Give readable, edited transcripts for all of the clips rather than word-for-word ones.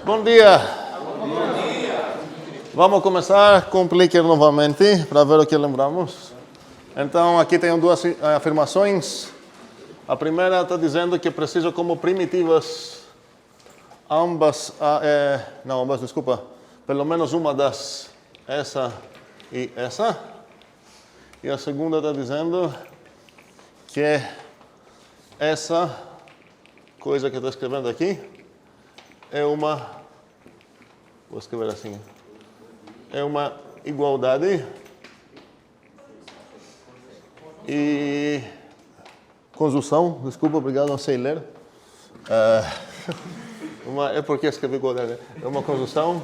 Bom dia. Vamos começar com o clicker novamente para ver o que lembramos. Então, aqui tenho duas afirmações. A primeira está dizendo que preciso como primitivas pelo menos uma das, essa e essa. E a segunda está dizendo que essa coisa que eu estou escrevendo aqui é uma, vou escrever assim, é uma igualdade e conjunção, desculpa, obrigado, não sei ler. É porque escrevi igualdade, é uma conjunção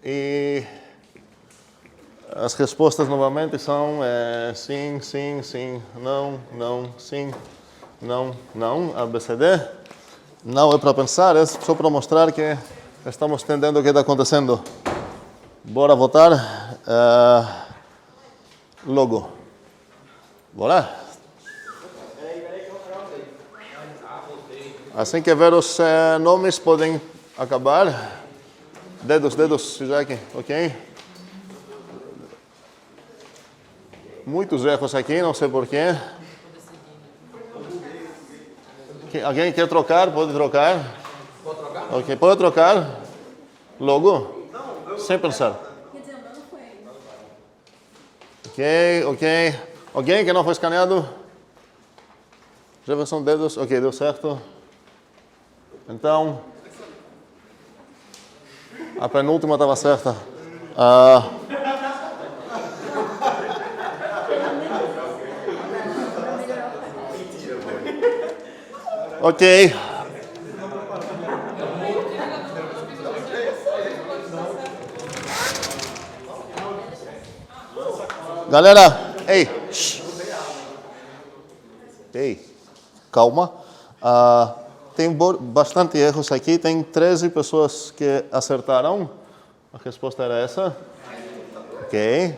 e as respostas novamente são sim, sim, sim, não, não, sim, não, não, ABCD. Não é para pensar, é só para mostrar que estamos entendendo o que está acontecendo. Bora votar. Logo. Bora. Assim que ver os nomes podem acabar. Dedos, Jack, ok? Muitos erros aqui, não sei porquê. Alguém quer trocar? Pode trocar. Pode trocar? Ok, pode trocar. Logo? Sem pensar. Quer dizer, o meu não foi. Ok. Alguém que não foi escaneado? Jefferson, dedos. Ok, deu certo. Então, a penúltima estava certa. Ok. Galera, ei, calma. Tem bastante erros aqui. Tem 13 pessoas que acertaram. A resposta era essa. Ok.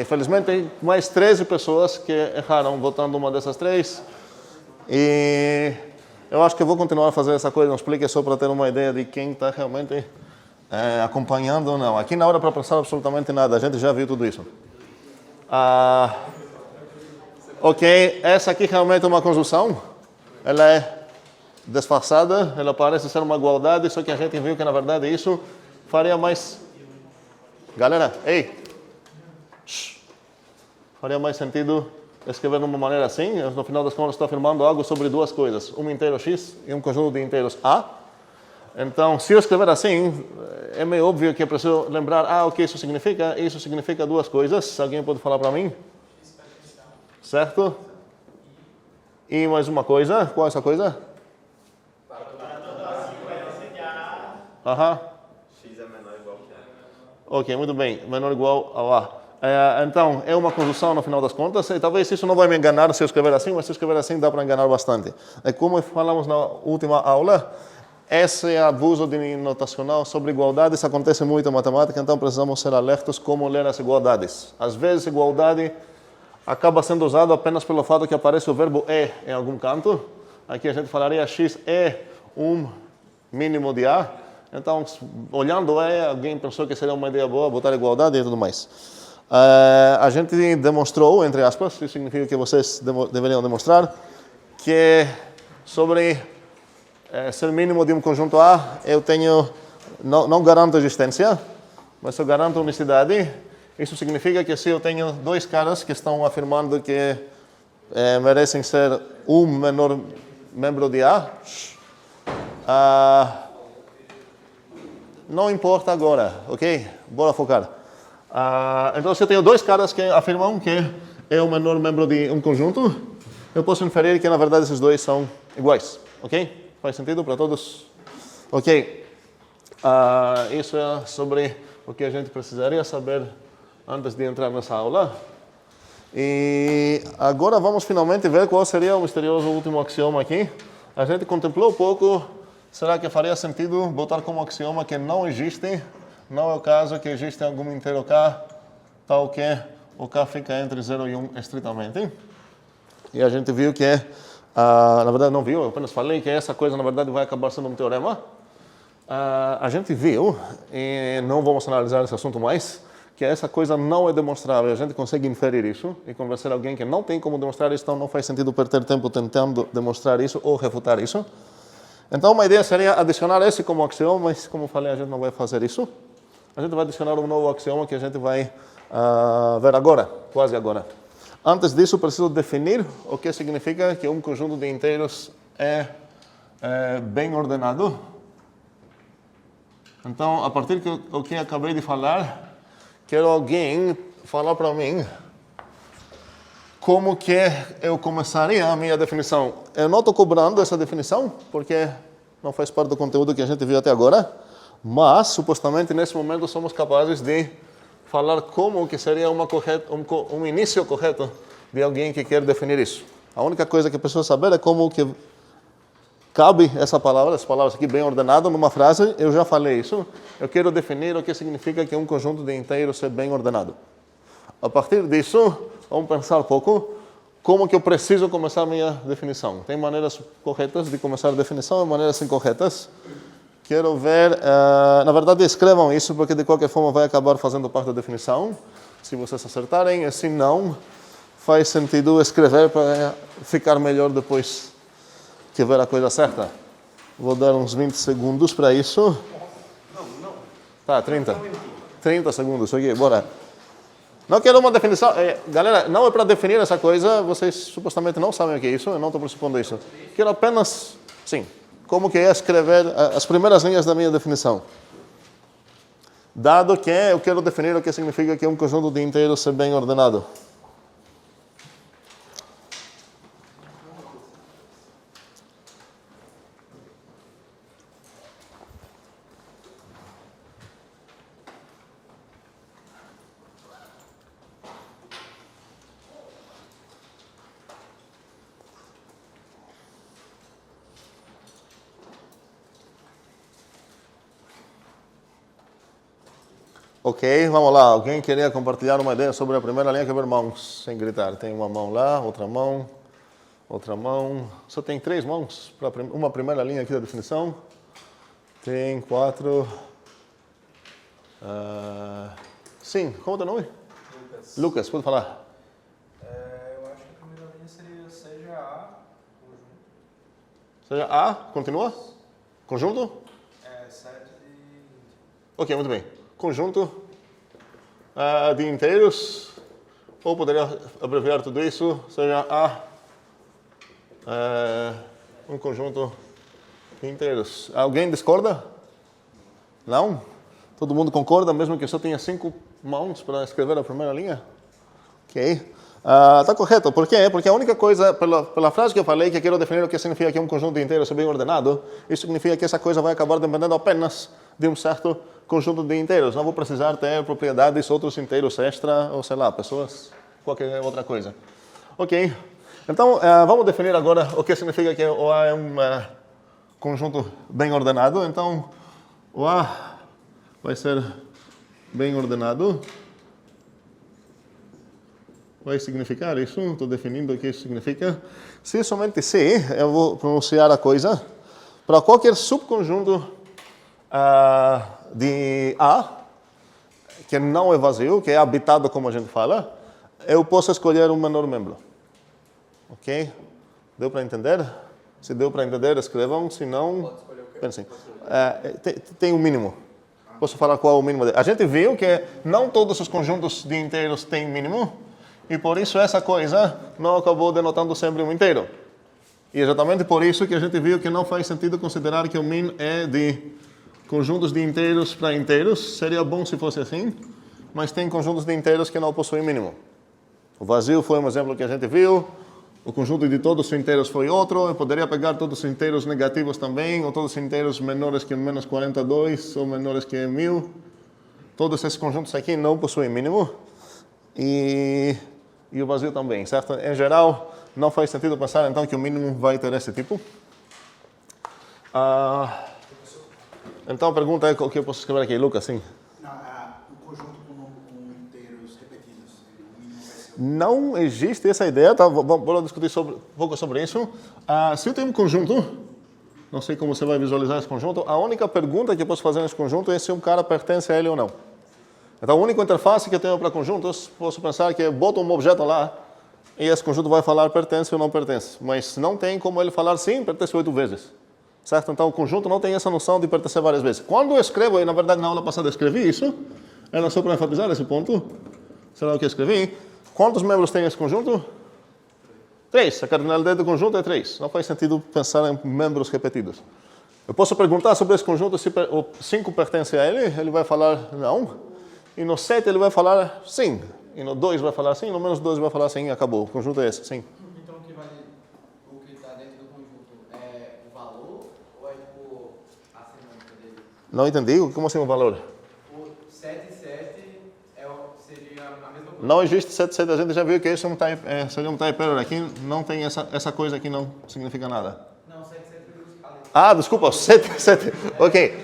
Infelizmente, tem mais 13 pessoas que erraram votando uma dessas três. E eu acho que eu vou continuar a fazer essa coisa, não explique só para ter uma ideia de quem está realmente acompanhando ou não. Aqui não é para pensar absolutamente nada, a gente já viu tudo isso. Ok, essa aqui realmente é uma conjunção. Ela é disfarçada, ela parece ser uma igualdade, só que a gente viu que na verdade isso faria mais... Galera, faria mais sentido escrever de uma maneira assim. No final das contas, estou afirmando algo sobre duas coisas. Um inteiro x e um conjunto de inteiros a. Então, se eu escrever assim, é meio óbvio que eu preciso lembrar o que isso significa. Isso significa duas coisas. Alguém pode falar para mim? Certo? E mais uma coisa. Qual é essa coisa? X é menor ou igual que A. Ok, muito bem. Menor ou igual ao A. Então, é uma conjunção no final das contas, e talvez isso não vai me enganar se eu escrever assim, mas se eu escrever assim dá para enganar bastante. Como falamos na última aula, esse abuso de notacional sobre igualdades acontece muito em matemática, então precisamos ser alertos como ler as igualdades. Às vezes, igualdade acaba sendo usado apenas pelo fato que aparece o verbo é em algum canto. Aqui a gente falaria x é um mínimo de A. Então, olhando alguém pensou que seria uma ideia boa botar igualdade e tudo mais. A gente demonstrou, entre aspas, isso significa que vocês deveriam demonstrar, que sobre ser mínimo de um conjunto A, eu tenho, não garanto existência, mas eu garanto unicidade. Isso significa que se eu tenho dois caras que estão afirmando que merecem ser um menor membro de A, não importa agora, ok? Bora focar. Então, se eu tenho dois caras que afirmam que é o menor membro de um conjunto, eu posso inferir que, na verdade, esses dois são iguais, ok? Faz sentido para todos? Ok. Isso é sobre o que a gente precisaria saber antes de entrar nessa aula. E agora vamos finalmente ver qual seria o misterioso último axioma aqui. A gente contemplou um pouco, será que faria sentido botar como axioma que não existe, não é o caso que existe algum inteiro k, tal que o k fica entre 0 e 1 estritamente. E a gente viu que Na verdade não viu, eu apenas falei que essa coisa na verdade vai acabar sendo um teorema. A gente viu, e não vamos analisar esse assunto mais, que essa coisa não é demonstrável. A gente consegue inferir isso e convencer alguém que não tem como demonstrar isso, então não faz sentido perder tempo tentando demonstrar isso ou refutar isso. Então uma ideia seria adicionar esse como axioma, mas como falei, a gente não vai fazer isso. A gente vai adicionar um novo axioma que a gente vai ver agora, quase agora. Antes disso, preciso definir o que significa que um conjunto de inteiros é bem ordenado. Então, a partir do que acabei de falar, quero alguém falar para mim como que eu começaria a minha definição. Eu não estou cobrando essa definição, porque não faz parte do conteúdo que a gente viu até agora, mas, supostamente, nesse momento, somos capazes de falar como que seria um início correto de alguém que quer definir isso. A única coisa que precisa saber é como que cabe essas palavras aqui bem ordenado numa frase. Eu já falei isso. Eu quero definir o que significa que um conjunto de inteiros é bem ordenado. A partir disso, vamos pensar um pouco como que eu preciso começar a minha definição. Tem maneiras corretas de começar a definição e maneiras incorretas. Quero ver, na verdade escrevam isso, porque de qualquer forma vai acabar fazendo parte da definição, se vocês acertarem, e se não, faz sentido escrever para ficar melhor depois que ver a coisa certa. Vou dar uns 20 segundos para isso. Não. Tá, 30. 30 segundos, ok, bora. Não quero uma definição, galera, não é para definir essa coisa, vocês supostamente não sabem o que é isso, eu não estou pressupondo isso. Quero apenas, sim, como que é escrever as primeiras linhas da minha definição. Dado que eu quero definir o que significa que um conjunto de inteiros é bem ordenado. Ok, vamos lá. Alguém queria compartilhar uma ideia sobre a primeira linha? Quer ver mãos, sem gritar. Tem uma mão lá, outra mão. Só tem 3 mãos para uma primeira linha aqui da definição. Tem 4. Sim, como é o teu nome? Lucas, pode falar. Eu acho que a primeira linha seria seja A, conjunto. Seja A, continua? Conjunto? 7 e... Ok, muito bem. Conjunto de inteiros, ou poderia abreviar tudo isso, seja um conjunto de inteiros. Alguém discorda? Não? Todo mundo concorda, mesmo que só tenha 5 mãos para escrever a primeira linha? Ok. Está correto. Por quê? Porque a única coisa, pela frase que eu falei, que eu quero definir o que significa que um conjunto de inteiros é bem ordenado, isso significa que essa coisa vai acabar dependendo apenas de um certo conjunto de inteiros. Não vou precisar ter propriedades, outros inteiros extra, ou sei lá, pessoas, qualquer outra coisa. Ok. Então, vamos definir agora o que significa que o A é um conjunto bem ordenado. Então, o A vai ser bem ordenado. Vai significar isso, estou definindo o que isso significa. Se somente se, eu vou pronunciar a coisa, para qualquer subconjunto de A, que não é vazio, que é habitado como a gente fala, eu posso escolher um menor membro. Ok? Deu para entender? Se deu para entender, escrevam, se não, pensem. Tem um mínimo. Posso falar qual é o mínimo dele? A gente viu que não todos os conjuntos de inteiros têm mínimo, e por isso essa coisa não acabou denotando sempre um inteiro. E exatamente por isso que a gente viu que não faz sentido considerar que o min é de conjuntos de inteiros para inteiros. Seria bom se fosse assim, mas tem conjuntos de inteiros que não possuem mínimo. O vazio foi um exemplo que a gente viu. O conjunto de todos os inteiros foi outro. Eu poderia pegar todos os inteiros negativos também, ou todos os inteiros menores que menos 42, ou menores que 1000. Todos esses conjuntos aqui não possuem mínimo. E o vazio também, certo? Em geral, não faz sentido pensar então que o mínimo vai ter esse tipo. Então a pergunta é o que eu posso escrever aqui, Lucas, sim? Não, o conjunto com inteiros repetidos, o mínimo vai ser não existe essa ideia, tá? Vamos discutir um pouco sobre isso. Se eu tenho um conjunto, não sei como você vai visualizar esse conjunto, a única pergunta que eu posso fazer nesse conjunto é se um cara pertence a ele ou não. Então, a única interface que eu tenho para conjuntos, posso pensar que eu boto um objeto lá e esse conjunto vai falar pertence ou não pertence. Mas não tem como ele falar sim, pertence 8 vezes. Certo? Então, o conjunto não tem essa noção de pertencer várias vezes. Quando eu escrevo, e na verdade na aula passada eu escrevi isso, era só para enfatizar esse ponto, será o que eu escrevi. Quantos membros tem esse conjunto? 3. A cardinalidade do conjunto é 3. Não faz sentido pensar em membros repetidos. Eu posso perguntar sobre esse conjunto se o 5 pertence a ele, ele vai falar não. E no 7 ele vai falar sim. E no 2 vai falar sim, no menos 2 vai falar sim, acabou. O conjunto é esse, sim. Então o que está dentro do conjunto é o valor ou é tipo a semântica dele? Não entendi? Como assim o valor? O 7 e 7 seria a mesma coisa. Não existe 7 e 7, a gente já viu que isso é um type, seria um type error aqui, não tem essa coisa aqui, não significa nada. Não, 7 e 7 é o Ah, desculpa, 7 e 7, ok.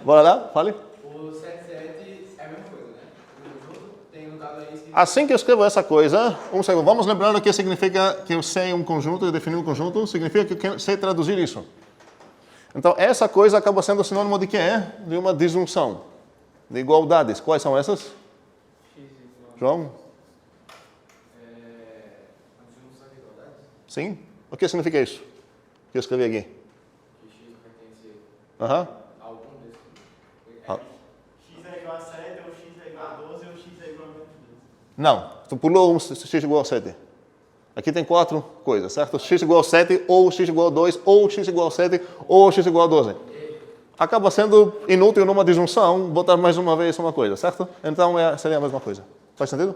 Bora lá, fale. O 7 e 7 é a mesma coisa, né? O conjunto tem no caso aí... Assim que eu escrevo essa coisa, um segundo, vamos lembrar o que significa que eu sei um conjunto, eu defini um conjunto, significa que eu sei traduzir isso. Então, essa coisa acaba sendo sinônimo de quê? De uma disjunção, de igualdades. Quais são essas? João? A disjunção de igualdades? Sim? O que significa isso? Que eu escrevi aqui. Que x pertence Aham. a algum desses. X é igual a 7, ou x é igual a 12, ou x é igual a menos 12. Não, tu pulou um x igual a 7. Aqui tem 4 coisas, certo? X igual a 7, ou x igual a 2, ou x igual a 7, ou x igual a 12. Acaba sendo inútil numa disjunção botar mais uma vez uma coisa, certo? Então seria a mesma coisa. Faz sentido?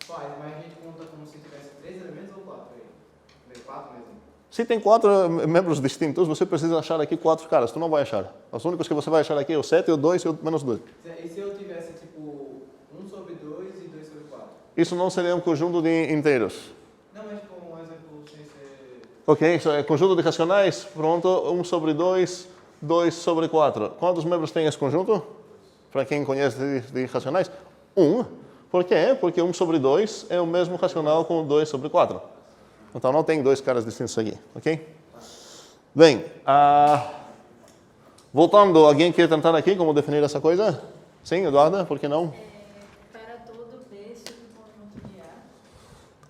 Faz, mas a gente conta como se tivesse 3 elementos ou 4 aí? 4 mesmo? Se tem 4 membros distintos, você precisa achar aqui 4 caras. Tu não vai achar. Os únicos que você vai achar aqui é o 7, o 2 e o menos 2. E se eu tivesse tipo 1 sobre 2 e 2 sobre 4? Isso não seria um conjunto de inteiros. Não, mas tipo um exemplo sem ser... Ok, isso é conjunto de racionais. Pronto, 1 sobre 2, 2 sobre 4. Quantos membros tem esse conjunto? Para quem conhece de racionais? 1. Por quê? Porque 1 sobre 2 é o mesmo racional com 2 sobre 4. Então não tem 2 caras distintos aqui, ok? Bem, voltando, alguém quer tentar aqui como definir essa coisa? Sim, Eduarda, por que não? Para todo B, subconjunto de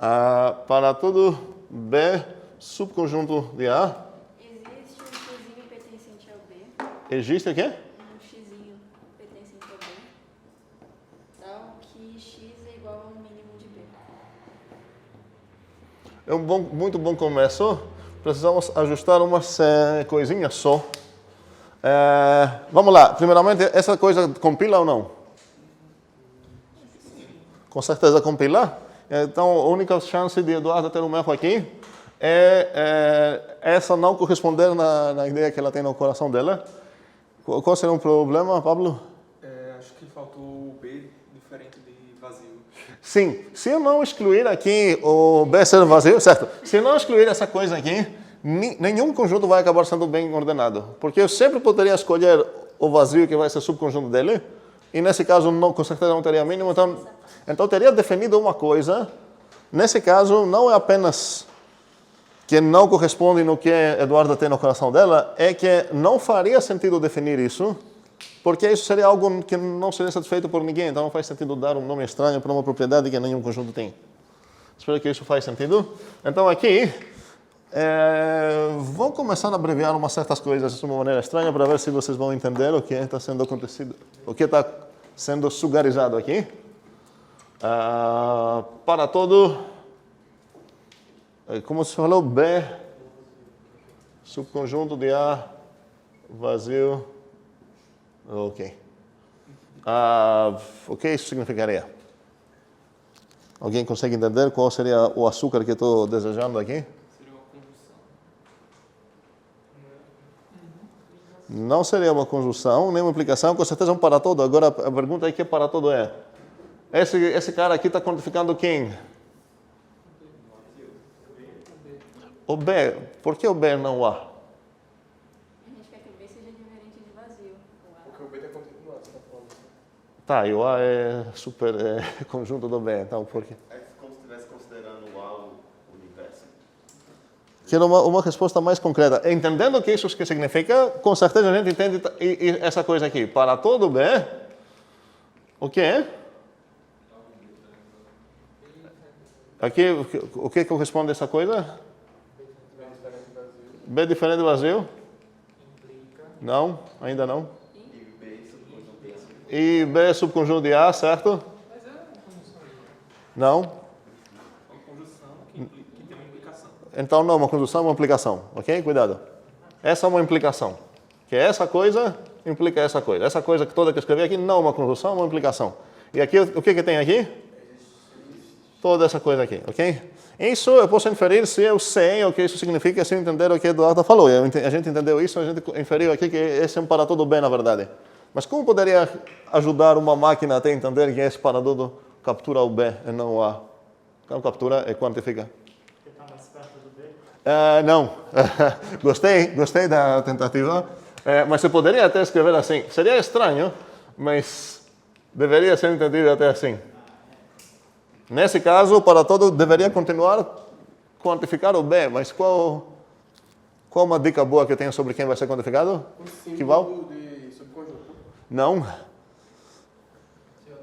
A, Para todo B, subconjunto de A, existe um xzinho pertencente ao B, existe o quê? um xzinho pertencente ao B, tal que x é igual ao mínimo de B. É um muito bom começo. Precisamos ajustar uma coisinha só. Vamos lá. Primeiramente, essa coisa compila ou não? Com certeza compila. Então, a única chance de Eduardo ter um erro aqui é essa não corresponder na ideia que ela tem no coração dela. Qual seria um problema, Pablo? Acho que faltou o B diferente de vazio. Sim, se eu não excluir aqui o B ser vazio, certo? Se eu não excluir essa coisa aqui, nenhum conjunto vai acabar sendo bem ordenado. Porque eu sempre poderia escolher o vazio que vai ser subconjunto dele, e nesse caso, não, com certeza não teria mínimo, então teria definido uma coisa. Nesse caso, não é apenas que não corresponde no que Eduarda tem no coração dela, é que não faria sentido definir isso, porque isso seria algo que não seria satisfeito por ninguém, então não faz sentido dar um nome estranho para uma propriedade que nenhum conjunto tem. Espero que isso faz sentido. Então aqui, vou começar a abreviar umas certas coisas de uma maneira estranha para ver se vocês vão entender o que está sendo acontecido, o que está sendo sugarizado aqui. Para todo, como se falou, B, subconjunto de A, vazio. Ok. O que isso significaria? Alguém consegue entender qual seria o açúcar que estou desejando aqui? Seria uma conjunção. Não seria uma conjunção, nem uma implicação, com certeza é um para todo. Agora a pergunta é que para todo é. Esse cara aqui está quantificando quem? O B. Por que o B não o A? A gente quer que o B seja diferente de vazio. O A. Porque o B está continuando, você está falando. Tá, e o A é super conjunto do B, então por quê? É como se estivesse considerando o A o universo. Quero uma resposta mais concreta. Entendendo o que isso que significa, com certeza a gente entende essa coisa aqui. Para todo B, o que é? Aqui, o que corresponde a essa coisa? B diferente vazio? Não, ainda não. E B é subconjunto de A, certo? Mas é uma conjunção aí. Não. É uma conjunção que tem uma implicação. Então não, uma conjunção é uma implicação, ok? Cuidado. Essa é uma implicação. Que essa coisa implica essa coisa. Essa coisa que toda que eu escrevi aqui não é uma conjunção, é uma implicação. E aqui, o que tem aqui? Toda essa coisa aqui, ok? Isso eu posso inferir se eu sei o que isso significa, se eu entender o que Eduardo falou. A gente entendeu isso, a gente inferiu aqui que esse é um para todo bem, na verdade. Mas como poderia ajudar uma máquina a entender que esse para todo captura o B e não o A? Então captura e quantifica. Porque está mais perto do B. Não. Gostei da tentativa. Mas você poderia até escrever assim. Seria estranho, mas deveria ser entendido até assim. Nesse caso, para todo, deveria continuar quantificar o B, mas qual uma dica boa que eu tenho sobre quem vai ser quantificado? O Que val? símbolo de subconjunto. Não. Se eu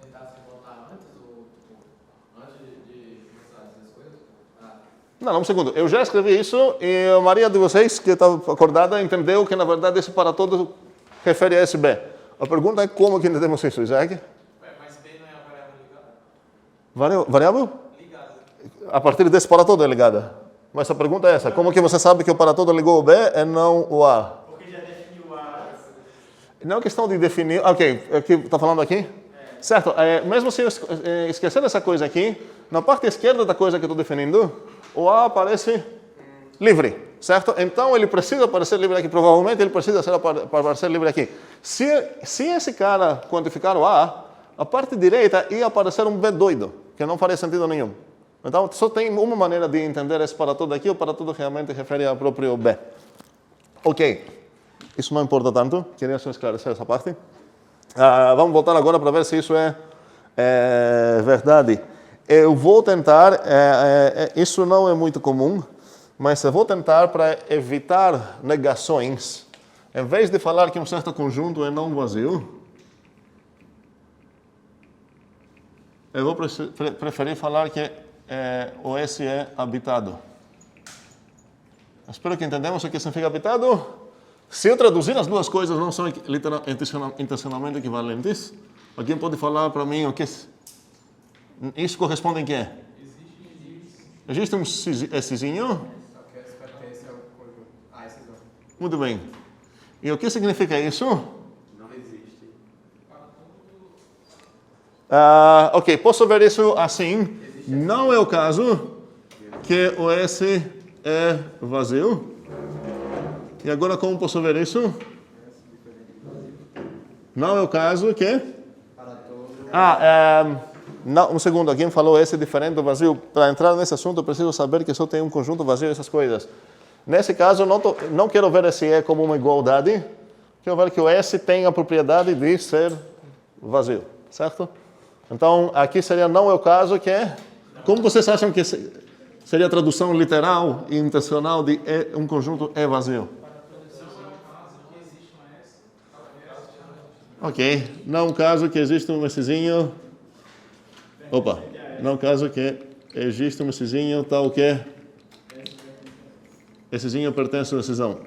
tentasse voltar antes, antes de começar a dizer as coisas? Não, um segundo. Eu já escrevi isso e a maioria de vocês que está acordada entendeu que, na verdade, esse para todo refere a esse B. A pergunta é como que entendemos isso, Isaac? Mas B não é a variável ligada? Variável? Ligada. A partir desse para todo é ligada. Mas a pergunta é essa. Como que você sabe que o para todo ligou o B e não o A? Porque já definiu A. Não é questão de definir... Ok, aqui está falando aqui? Certo. Mesmo se eu esquecer essa coisa aqui, na parte esquerda da coisa que eu estou definindo, o A aparece livre, certo? Então ele precisa aparecer livre aqui. Provavelmente ele precisa aparecer livre aqui. Se esse cara quantificar o a parte direita ia aparecer um B doido, que não faria sentido nenhum. Então só tem uma maneira de entender esse para todo aqui, o para todo realmente refere ao próprio B. Ok. Isso não importa tanto, queria só esclarecer essa parte. Vamos voltar agora para ver se isso é verdade. Eu vou tentar, isso não é muito comum, mas eu vou tentar para evitar negações. Em vez de falar que um certo conjunto é não vazio, eu vou preferir falar que o S é habitado. Espero que entendamos o que significa habitado. Se eu traduzir as duas coisas não são intencionalmente equivalentes, alguém pode falar para mim o que isso corresponde em quê? Existe um Szinho? Só que esse pertence ao conjunto. Esse não. Muito bem. E o que significa isso? Não existe. Ok, posso ver isso assim. Não é o caso que o S é vazio. E agora como posso ver isso? Não é o caso que... não, um segundo, alguém falou S diferente do vazio. Para entrar nesse assunto eu preciso saber que só tem um conjunto vazio e essas coisas. Nesse caso não quero ver esse E como uma igualdade. Quero ver que o S tem a propriedade de ser vazio, certo? Então aqui seria não é o caso que é... Como vocês acham que seria a tradução literal e intencional de um conjunto é vazio? Ok, não é um caso que existe um Szinho. Opa, não é um caso que existe um Szinho tal que Szinho pertence a decisão.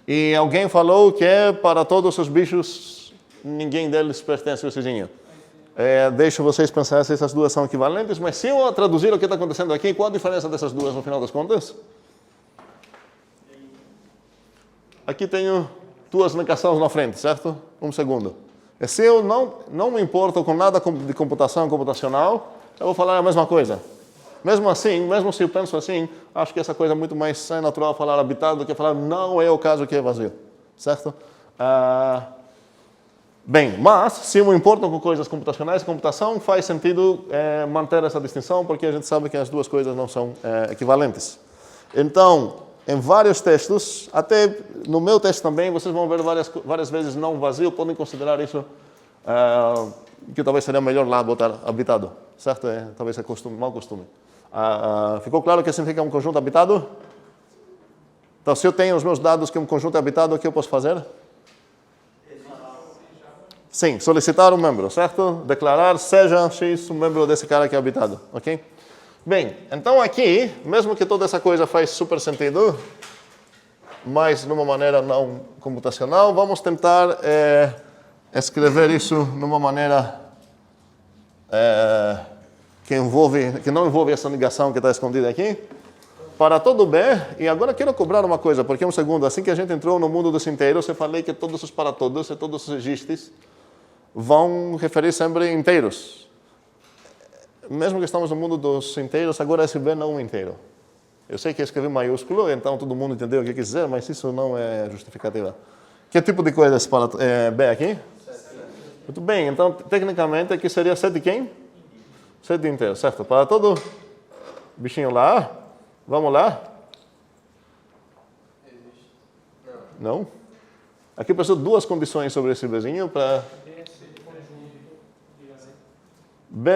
E alguém falou que para todos os bichos, ninguém deles pertence ao Szinho. Deixo vocês pensar se essas duas são equivalentes, mas se eu traduzir o que está acontecendo aqui, qual a diferença dessas duas no final das contas? Aqui tenho duas negações na frente, certo? Um segundo. E se eu não me importo com nada de computação computacional, eu vou falar a mesma coisa. Mesmo assim, mesmo se eu penso assim, acho que essa coisa é muito mais natural falar habitado do que falar não é o caso que é vazio, certo? Bem, mas se eu me importo com coisas computacionais, computação faz sentido manter essa distinção, porque a gente sabe que as duas coisas não são equivalentes. Então, em vários textos, até no meu texto também, vocês vão ver várias vezes não vazio, podem considerar isso que talvez seria melhor lá botar habitado, certo? Talvez é mau costume. Ficou claro o que significa um conjunto habitado? Então, se eu tenho os meus dados que um conjunto é habitado, o que eu posso fazer? Sim, solicitar um membro, certo? Declarar, seja X um membro desse cara que é habitado, ok? Bem, então aqui, mesmo que toda essa coisa faz super sentido, mas de uma maneira não computacional, vamos tentar escrever isso de uma maneira que não envolve essa ligação que está escondida aqui. Para todo B, e agora quero cobrar uma coisa, porque um segundo, assim que a gente entrou no mundo dos inteiros, eu falei que todos os para todos e todos os registros vão referir sempre inteiros. Mesmo que estamos no mundo dos inteiros, agora esse B não é um inteiro. Eu sei que eu escrevi maiúsculo, então todo mundo entendeu o que quis dizer, mas isso não é justificativa. Que tipo de coisa é B aqui? Muito bem, então tecnicamente aqui seria 7 quem? 7 inteiros, certo? Para todo bichinho lá, vamos lá? Não? Aqui preciso duas condições sobre esse Bzinho para... B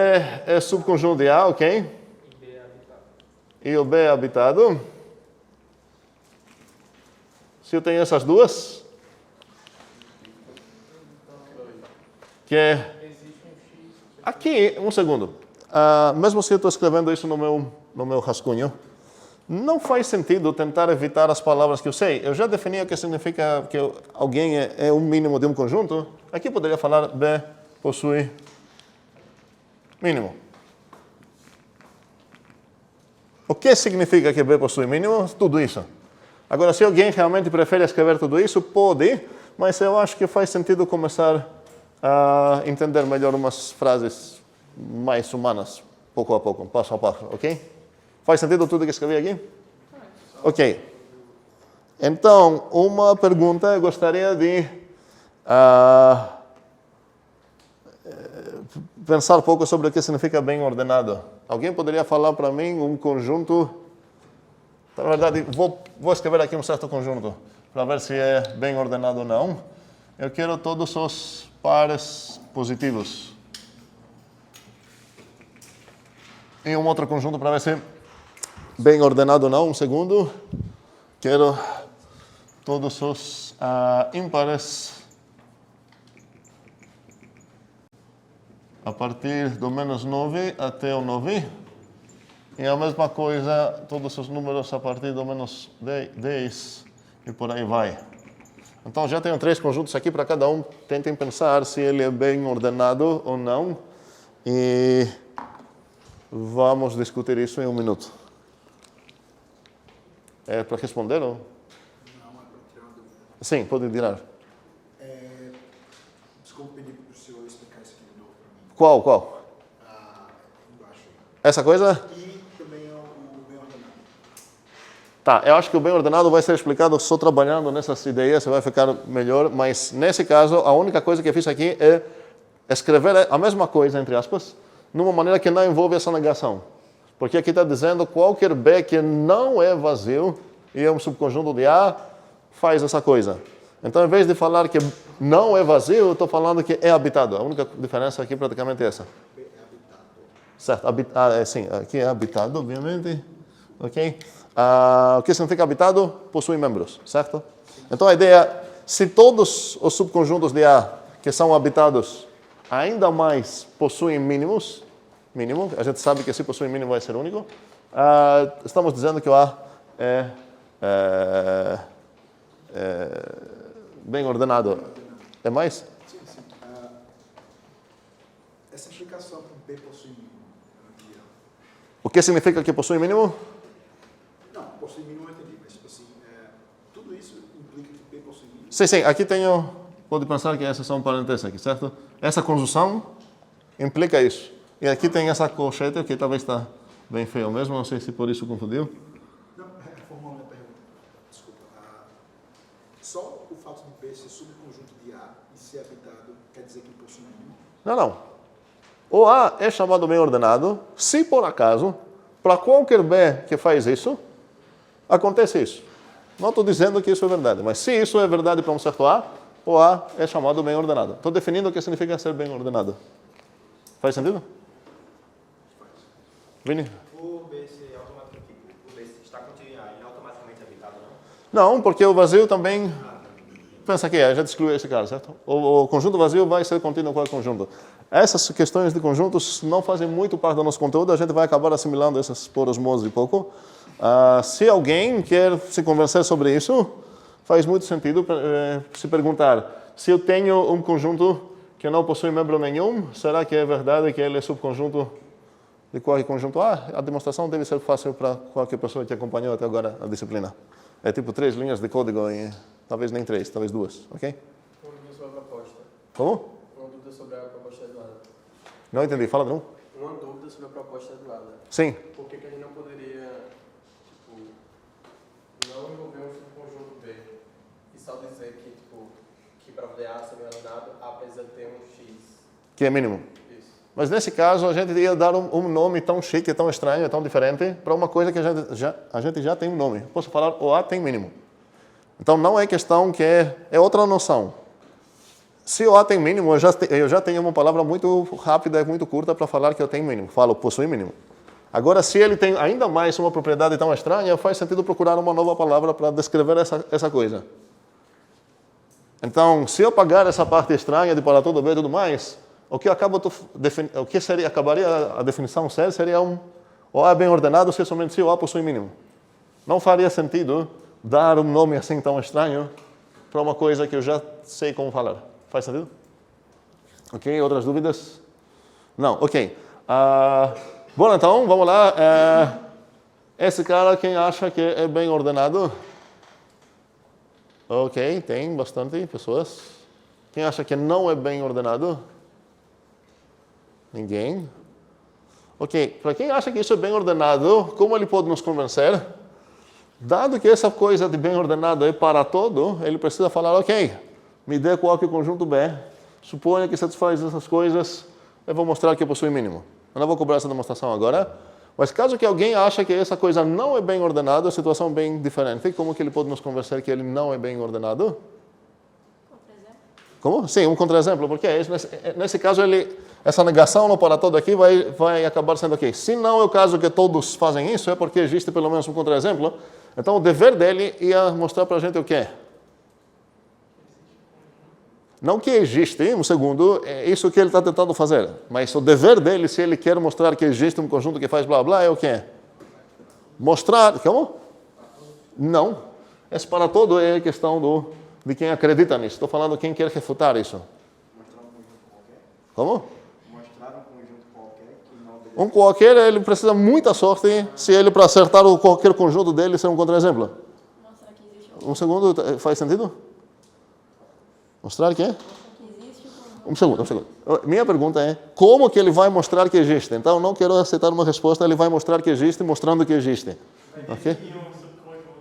é subconjunto de A, ok? E o B é habitado. Se eu tenho essas duas, que é... Aqui, um segundo. Mesmo se eu estou escrevendo isso no meu rascunho, não faz sentido tentar evitar as palavras que eu sei. Eu já defini o que significa que alguém é um mínimo de um conjunto. Aqui poderia falar B possui mínimo. O que significa que B possui mínimo? Tudo isso. Agora, se alguém realmente prefere escrever tudo isso, pode, mas eu acho que faz sentido começar a entender melhor umas frases mais humanas, pouco a pouco, passo a passo, ok? Faz sentido tudo que escrevi aqui? Ok. Então, uma pergunta, eu gostaria de pensar um pouco sobre o que significa bem ordenado. Alguém poderia falar para mim um conjunto? Na verdade, vou escrever aqui um certo conjunto, para ver se é bem ordenado ou não. Eu quero todos os pares positivos. E um outro conjunto para ver se é bem ordenado ou não. Um segundo. Quero todos os ímpares a partir do menos 9 até o 9. E a mesma coisa, todos os números a partir do menos 10 e por aí vai. Então já tenho 3 conjuntos aqui para cada um. Tentem pensar se ele é bem ordenado ou não. E vamos discutir isso em um minuto. É para responder ou? Não, é para tirar uma dúvida. Sim, pode tirar. Desculpa pedir para o senhor explicar isso aqui de novo para mim. Qual? Embaixo. Essa coisa? E também o bem ordenado. Tá, eu acho que o bem ordenado vai ser explicado só trabalhando nessas ideias, você vai ficar melhor, mas nesse caso, a única coisa que eu fiz aqui é escrever a mesma coisa, entre aspas, numa maneira que não envolve essa negação. Porque aqui está dizendo qualquer B que não é vazio e é um subconjunto de A, faz essa coisa. Então, em vez de falar que não é vazio, eu estou falando que é habitado. A única diferença aqui praticamente é essa. B é habitado. Certo, sim, aqui é habitado, obviamente. Ok? O que significa habitado? Possui membros, certo? Então, a ideia é, se todos os subconjuntos de A que são habitados ainda mais possuem mínimo, a gente sabe que se possui mínimo vai ser único, estamos dizendo que o A é bem ordenado. É mais? Sim. Essa explicação com B possui mínimo. O que significa que possui mínimo? Não, possui mínimo eu entendi, mas assim, tudo isso implica que B possui mínimo. Sim, aqui tenho, pode pensar que essas são parênteses aqui, certo? Essa conjunção implica isso. E aqui tem essa colchete que talvez está bem feio mesmo, não sei se por isso confundiu. Não, reformulando a pergunta. Desculpa. Só o fato de B ser subconjunto de A e ser habitado quer dizer que possui mínimo? Não. O A é chamado bem ordenado se por acaso, para qualquer B que faz isso, acontece isso. Não estou dizendo que isso é verdade, mas se isso é verdade para um certo A, o A é chamado bem ordenado. Estou definindo o que significa ser bem ordenado. Faz sentido? Vini? O B ser automaticamente, o B está contido em A, ele é automaticamente habitado, não? Não, porque o vazio também... Pensa aqui, a gente exclui esse cara, certo? O conjunto vazio vai ser contínuo com qual conjunto. Essas questões de conjuntos não fazem muito parte do nosso conteúdo, a gente vai acabar assimilando essas por osmose de pouco. Se alguém quer se conversar sobre isso, faz muito sentido se perguntar, se eu tenho um conjunto que não possui membro nenhum, será que é verdade que ele é subconjunto de qualquer conjunto A? A demonstração deve ser fácil para qualquer pessoa que acompanhou até agora a disciplina. É tipo 3 linhas de código e talvez nem 3, talvez 2, ok? Uma dúvida sobre a proposta. Como? Uma dúvida sobre a proposta Eduardo. Não entendi, fala de novo. Uma dúvida sobre a proposta Eduardo. Sim. Por que a gente não poderia, tipo, não envolver um subconjunto B e só dizer que, tipo, que para poder A ser bem ordenado, A precisa ter um X? Que é mínimo. Isso. Mas nesse caso, a gente ia dar um nome tão chique, tão estranho, tão diferente, para uma coisa que a gente já tem um nome. Posso falar, o A tem mínimo. Então, não é questão que é outra noção. Se o A tem mínimo, eu já tenho uma palavra muito rápida e muito curta para falar que eu tenho mínimo. Falo, possui mínimo. Agora, se ele tem ainda mais uma propriedade tão estranha, faz sentido procurar uma nova palavra para descrever essa coisa. Então, se eu pagar essa parte estranha de para todo B e tudo mais, acabaria a definição seria o A é bem ordenado se somente se o A possui mínimo. Não faria sentido dar um nome assim tão estranho para uma coisa que eu já sei como falar. Faz sentido? Ok, outras dúvidas? Não, ok. Bom, então, vamos lá. Esse cara, quem acha que é bem ordenado? Ok, tem bastante pessoas. Quem acha que não é bem ordenado? Ninguém. Ok, para quem acha que isso é bem ordenado, como ele pode nos convencer? Dado que essa coisa de bem ordenado é para todo, ele precisa falar, ok, me dê qualquer conjunto B, suponha que satisfaz essas coisas, eu vou mostrar que possui mínimo. Eu não vou cobrar essa demonstração agora, mas caso que alguém ache que essa coisa não é bem ordenada, a situação é bem diferente, como que ele pode nos convencer que ele não é bem ordenado? Como? Sim, um contra-exemplo, porque nesse caso essa negação no para todo aqui vai acabar sendo ok. Se não é o caso que todos fazem isso, é porque existe pelo menos um contra-exemplo. Então o dever dele ia mostrar para a gente o quê? Não que existe, um segundo, é isso que ele está tentando fazer. Mas o dever dele, se ele quer mostrar que existe um conjunto que faz blá blá, é o quê? Mostrar. Como? Não. Esse para todo é a questão de quem acredita nisso. Estou falando quem quer refutar isso. Mostrar um conjunto qualquer? Como? Mostrar um conjunto qualquer que não deve... Um qualquer, ele precisa muita sorte se ele, para acertar o qualquer conjunto dele, ser um contra-exemplo. Mostrar que existe Um segundo, faz sentido? Mostrar que é? que existe Um segundo. Minha pergunta é, como que ele vai mostrar que existe? Então, não quero aceitar uma resposta, ele vai mostrar que existe, mostrando que existe. Ok? E um subconjunto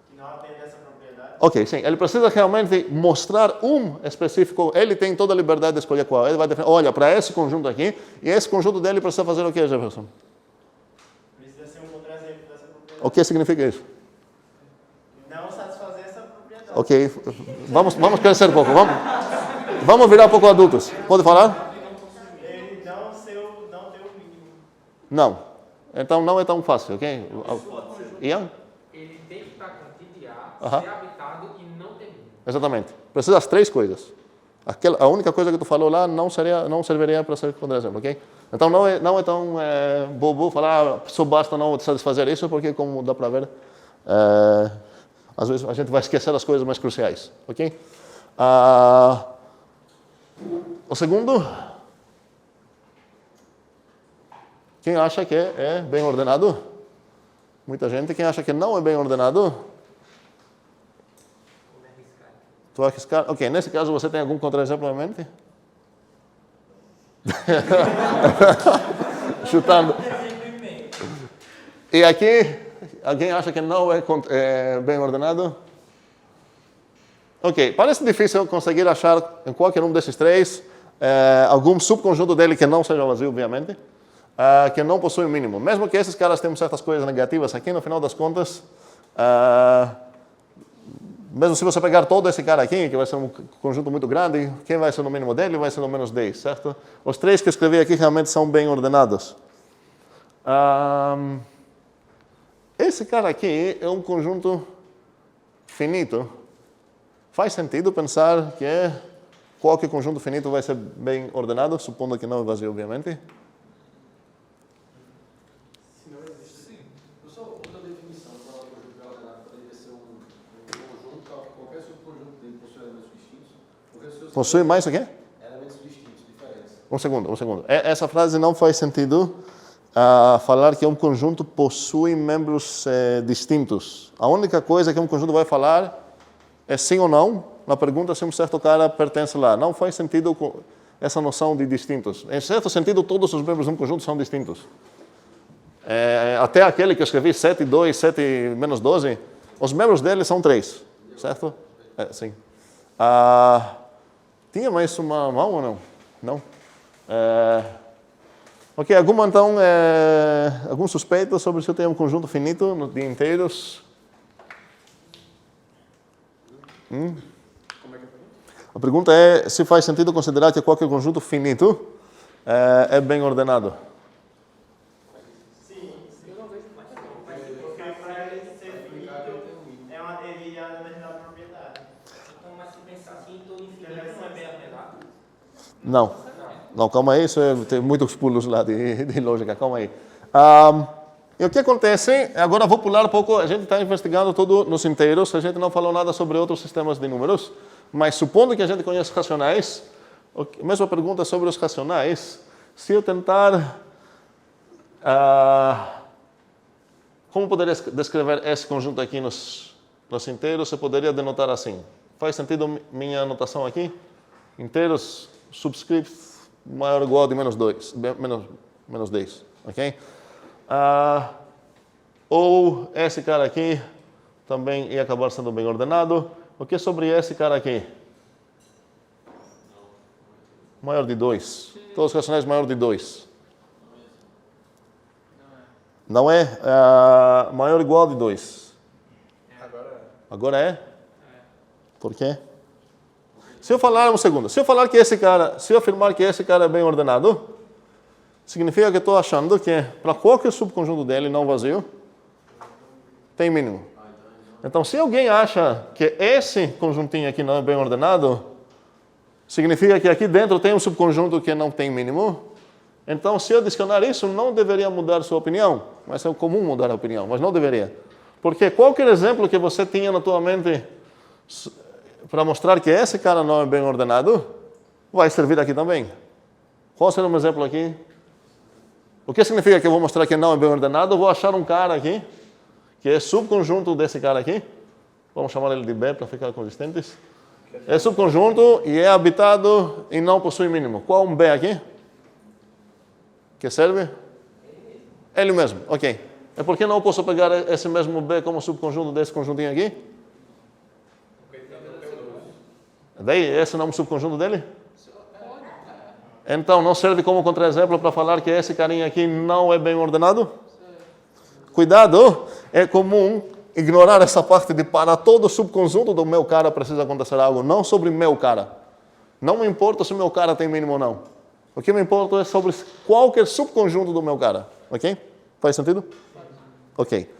que não atende essa propriedade. Ok, sim. Ele precisa realmente mostrar um específico. Ele tem toda a liberdade de escolher qual. Ele vai definir, olha, para esse conjunto aqui, e esse conjunto dele precisa fazer o que, Jefferson? Precisa ser um contra-exemplo dessa propriedade. O que significa isso? Não satisfazer essa propriedade. Ok, vamos crescer um pouco. Vamos virar um pouco adultos. Pode falar? Ele não ter o mínimo. Não. Então não é tão fácil, ok? Ian? Ele tem que estar contido em A, Aham. ser habitado e não ter mínimo. Exatamente. Precisa das três coisas. A única coisa que tu falou lá não serviria para ser contra-exemplo, ok? Então não é tão bobo falar só basta não satisfazer isso, porque como dá para ver, às vezes a gente vai esquecer as coisas mais cruciais, ok? O segundo, quem acha que é bem ordenado? Muita gente. Quem acha que não é bem ordenado? Tu vai arriscar? Ok, nesse caso você tem algum contra-exemplo em mente? Chutando. E aqui, alguém acha que não é bem ordenado? Ok, parece difícil conseguir achar em qualquer um desses três algum subconjunto dele que não seja vazio, obviamente, que não possui o mínimo. Mesmo que esses caras tenham certas coisas negativas aqui, no final das contas, mesmo se você pegar todo esse cara aqui, que vai ser um conjunto muito grande, quem vai ser no mínimo dele vai ser no menos 10, certo? Os três que eu escrevi aqui realmente são bem ordenados. Esse cara aqui é um conjunto finito. Faz sentido pensar que qualquer conjunto finito vai ser bem ordenado, supondo que não é vazio, obviamente. Se não existe, sim. Pessoal, outra definição para o conjunto bem ordenado poderia ser um conjunto, qualquer subconjunto dele possui elementos distintos. Possui mais o quê? Elementos distintos, diferentes. Um segundo. Essa frase não faz sentido falar que um conjunto possui membros distintos. A única coisa que um conjunto vai falar é sim ou não, na pergunta se um certo cara pertence lá. Não faz sentido essa noção de distintos. Em certo sentido, todos os membros de um conjunto são distintos. Até aquele que eu escrevi, 7, 2, 7 menos 12, os membros dele são 3, certo? Sim. Tinha mais uma mão ou não? Não? Ok, algum suspeito sobre se eu tenho um conjunto finito de inteiros? Como é que é? A pergunta é se faz sentido considerar que qualquer conjunto finito é bem ordenado. Sim, porque para ele ser finito, ele é uma determinada propriedade. Então, mas se pensar assim, todo infinito não é bem ordenado? Não, calma aí, tem muitos pulos lá de lógica, calma aí. E o que acontece, agora vou pular um pouco, a gente está investigando tudo nos inteiros, a gente não falou nada sobre outros sistemas de números, mas supondo que a gente conhece racionais, a mesma pergunta sobre os racionais, se eu tentar... como poderia descrever esse conjunto aqui nos inteiros? Eu poderia denotar assim. Faz sentido minha anotação aqui? Inteiros, subscript, maior ou igual de menos 2, menos 10, ok? Ou esse cara aqui também ia acabar sendo bem ordenado. O que sobre esse cara aqui? Maior de 2. Todos os racionais maior de 2. Não é? Maior ou igual de 2. Agora é? Por quê? Se eu falar se eu afirmar que esse cara é bem ordenado, significa que estou achando que para qualquer subconjunto dele não vazio, tem mínimo. Então, se alguém acha que esse conjuntinho aqui não é bem ordenado, significa que aqui dentro tem um subconjunto que não tem mínimo. Então, se eu adicionar isso, não deveria mudar sua opinião. Mas é comum mudar a opinião, mas não deveria. Porque qualquer exemplo que você tinha na tua mente para mostrar que esse cara não é bem ordenado, vai servir aqui também. Qual será um exemplo aqui? O que significa que eu vou mostrar que não é bem ordenado? Eu vou achar um cara aqui, que é subconjunto desse cara aqui. Vamos chamar ele de B para ficar consistentes. É subconjunto e é habitado e não possui mínimo. Qual um B aqui? Que serve? Ele mesmo, ok. É porque não posso pegar esse mesmo B como subconjunto desse conjuntinho aqui? Daí, esse não é um subconjunto dele? Então, não serve como contra-exemplo para falar que esse carinha aqui não é bem ordenado? Cuidado, é comum ignorar essa parte de para todo subconjunto do meu cara precisa acontecer algo, não sobre meu cara. Não me importa se o meu cara tem mínimo ou não. O que me importa é sobre qualquer subconjunto do meu cara. Ok? Faz sentido? Ok.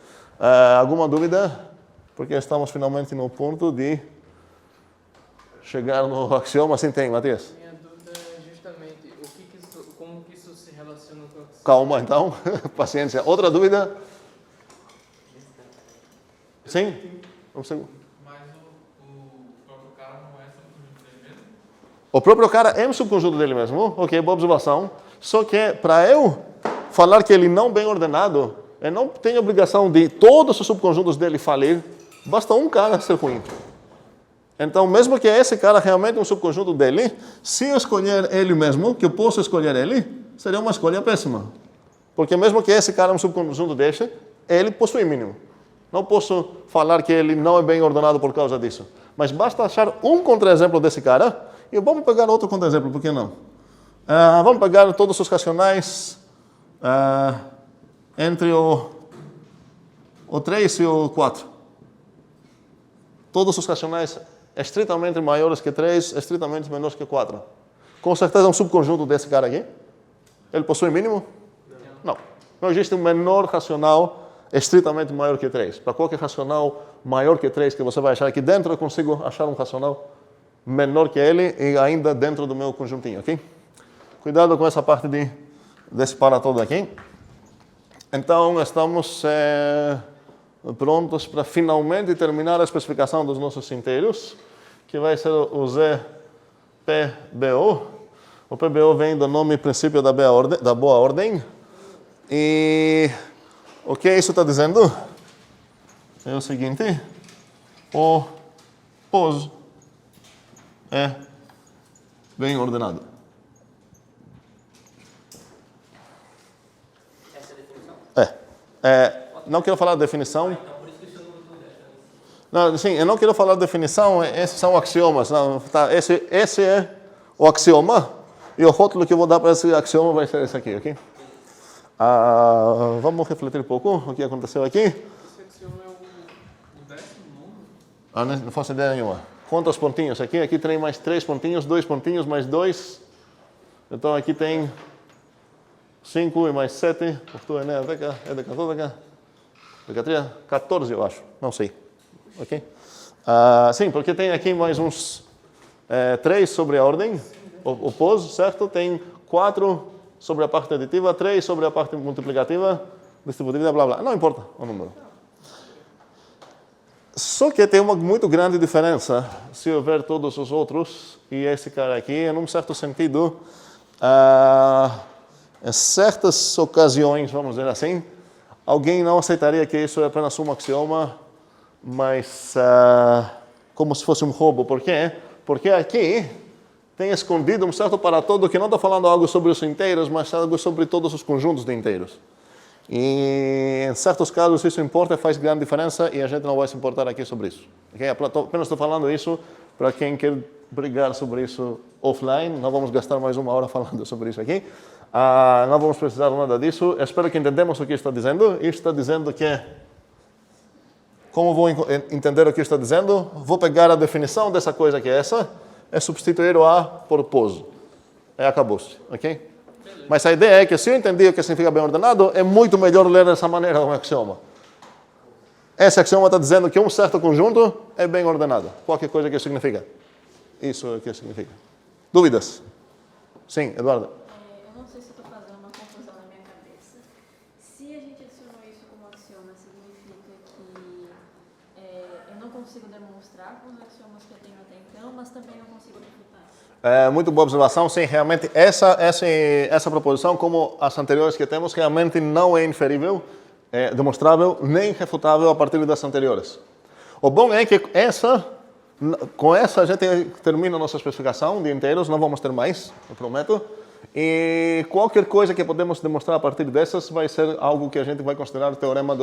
Alguma dúvida? Porque estamos finalmente no ponto de chegar no axioma. Sim, tem, Matias? Minha dúvida é justamente como que isso se relaciona com o axioma. Calma, então. Paciência. Outra dúvida? Sim? Um segundo. Mas o próprio cara não é subconjunto dele mesmo? O próprio cara é um subconjunto dele mesmo. Ok, boa observação. Só que para eu falar que ele não é bem ordenado, eu não tenho obrigação de todos os subconjuntos dele falir. Basta um cara ser ruim. Então, mesmo que esse cara realmente é um subconjunto dele, se eu escolher ele mesmo, que eu posso escolher ele, seria uma escolha péssima. Porque mesmo que esse cara é um subconjunto desse, ele possui mínimo. Não posso falar que ele não é bem ordenado por causa disso. Mas basta achar um contra-exemplo desse cara, e vamos pegar outro contra-exemplo, por que não? Vamos pegar todos os racionais entre o 3 e o 4. todos os racionais estritamente maiores que 3, estritamente menores que 4. Com certeza é um subconjunto desse cara aqui. Ele possui mínimo? Não. Não existe um menor racional estritamente maior que 3. Para qualquer racional maior que 3 que você vai achar aqui dentro, eu consigo achar um racional menor que ele e ainda dentro do meu conjuntinho, ok? Cuidado com essa parte desse para todo aqui. Então, estamos prontos para finalmente terminar a especificação dos nossos inteiros, que vai ser o ZPBO. O PBO vem do nome princípio da boa ordem. E o que isso está dizendo? É o seguinte: o POS é bem ordenado. Essa é a definição? Não quero falar de definição. Então, por isso que isso não é. Não, sim, eu não quero falar de definição, esses são axiomas. Não, tá, esse é o axioma, e o rótulo que eu vou dar para esse axioma vai ser esse aqui, ok? Vamos refletir um pouco o que aconteceu aqui. Esse axioma é o 19º? Não faço ideia nenhuma. Quantos pontinhos aqui? Aqui tem mais 3 pontinhos, 2 pontinhos, mais 2. Então aqui tem 5 e mais 7. 14, eu acho. Não sei. Ok? Sim, porque tem aqui mais uns 3 sobre a ordem, o POS, certo? Tem 4 sobre a parte aditiva, 3 sobre a parte multiplicativa, distributiva, blá blá. Não importa o número. Só que tem uma muito grande diferença se eu ver todos os outros e esse cara aqui, em um certo sentido, em certas ocasiões, vamos dizer assim, alguém não aceitaria que isso é apenas um axioma, mas como se fosse um roubo. Por quê? Porque aqui tem escondido um certo para todo que não está falando algo sobre os inteiros, mas algo sobre todos os conjuntos de inteiros. E em certos casos isso importa, faz grande diferença e a gente não vai se importar aqui sobre isso. Okay? Apenas estou falando isso para quem quer brigar sobre isso offline. Não vamos gastar mais 1 hora falando sobre isso aqui. Não vamos precisar nada disso. Espero que entendamos o que está dizendo. Isso está dizendo que... Como vou entender o que está dizendo? Vou pegar a definição dessa coisa que é essa, é substituir o A por POS. Acabou-se, ok? Mas a ideia é que se eu entendi o que significa bem ordenado, é muito melhor ler dessa maneira um axioma. Esse axioma está dizendo que um certo conjunto é bem ordenado. Qualquer coisa que significa. Isso é o que significa. Dúvidas? Sim, Eduardo. Eu não sei se estou fazendo uma confusão na minha cabeça. Se a gente adicionou isso como axioma, significa que eu não consigo demonstrar com os axiomas que eu tenho até então, mas também não consigo refutar. Muito boa observação. Sim, realmente essa proposição, como as anteriores que temos, realmente não é inferível, demonstrável, nem refutável a partir das anteriores. O bom é que com essa a gente termina a nossa especificação de inteiros, não vamos ter mais, eu prometo. E qualquer coisa que podemos demonstrar a partir dessas vai ser algo que a gente vai considerar o teorema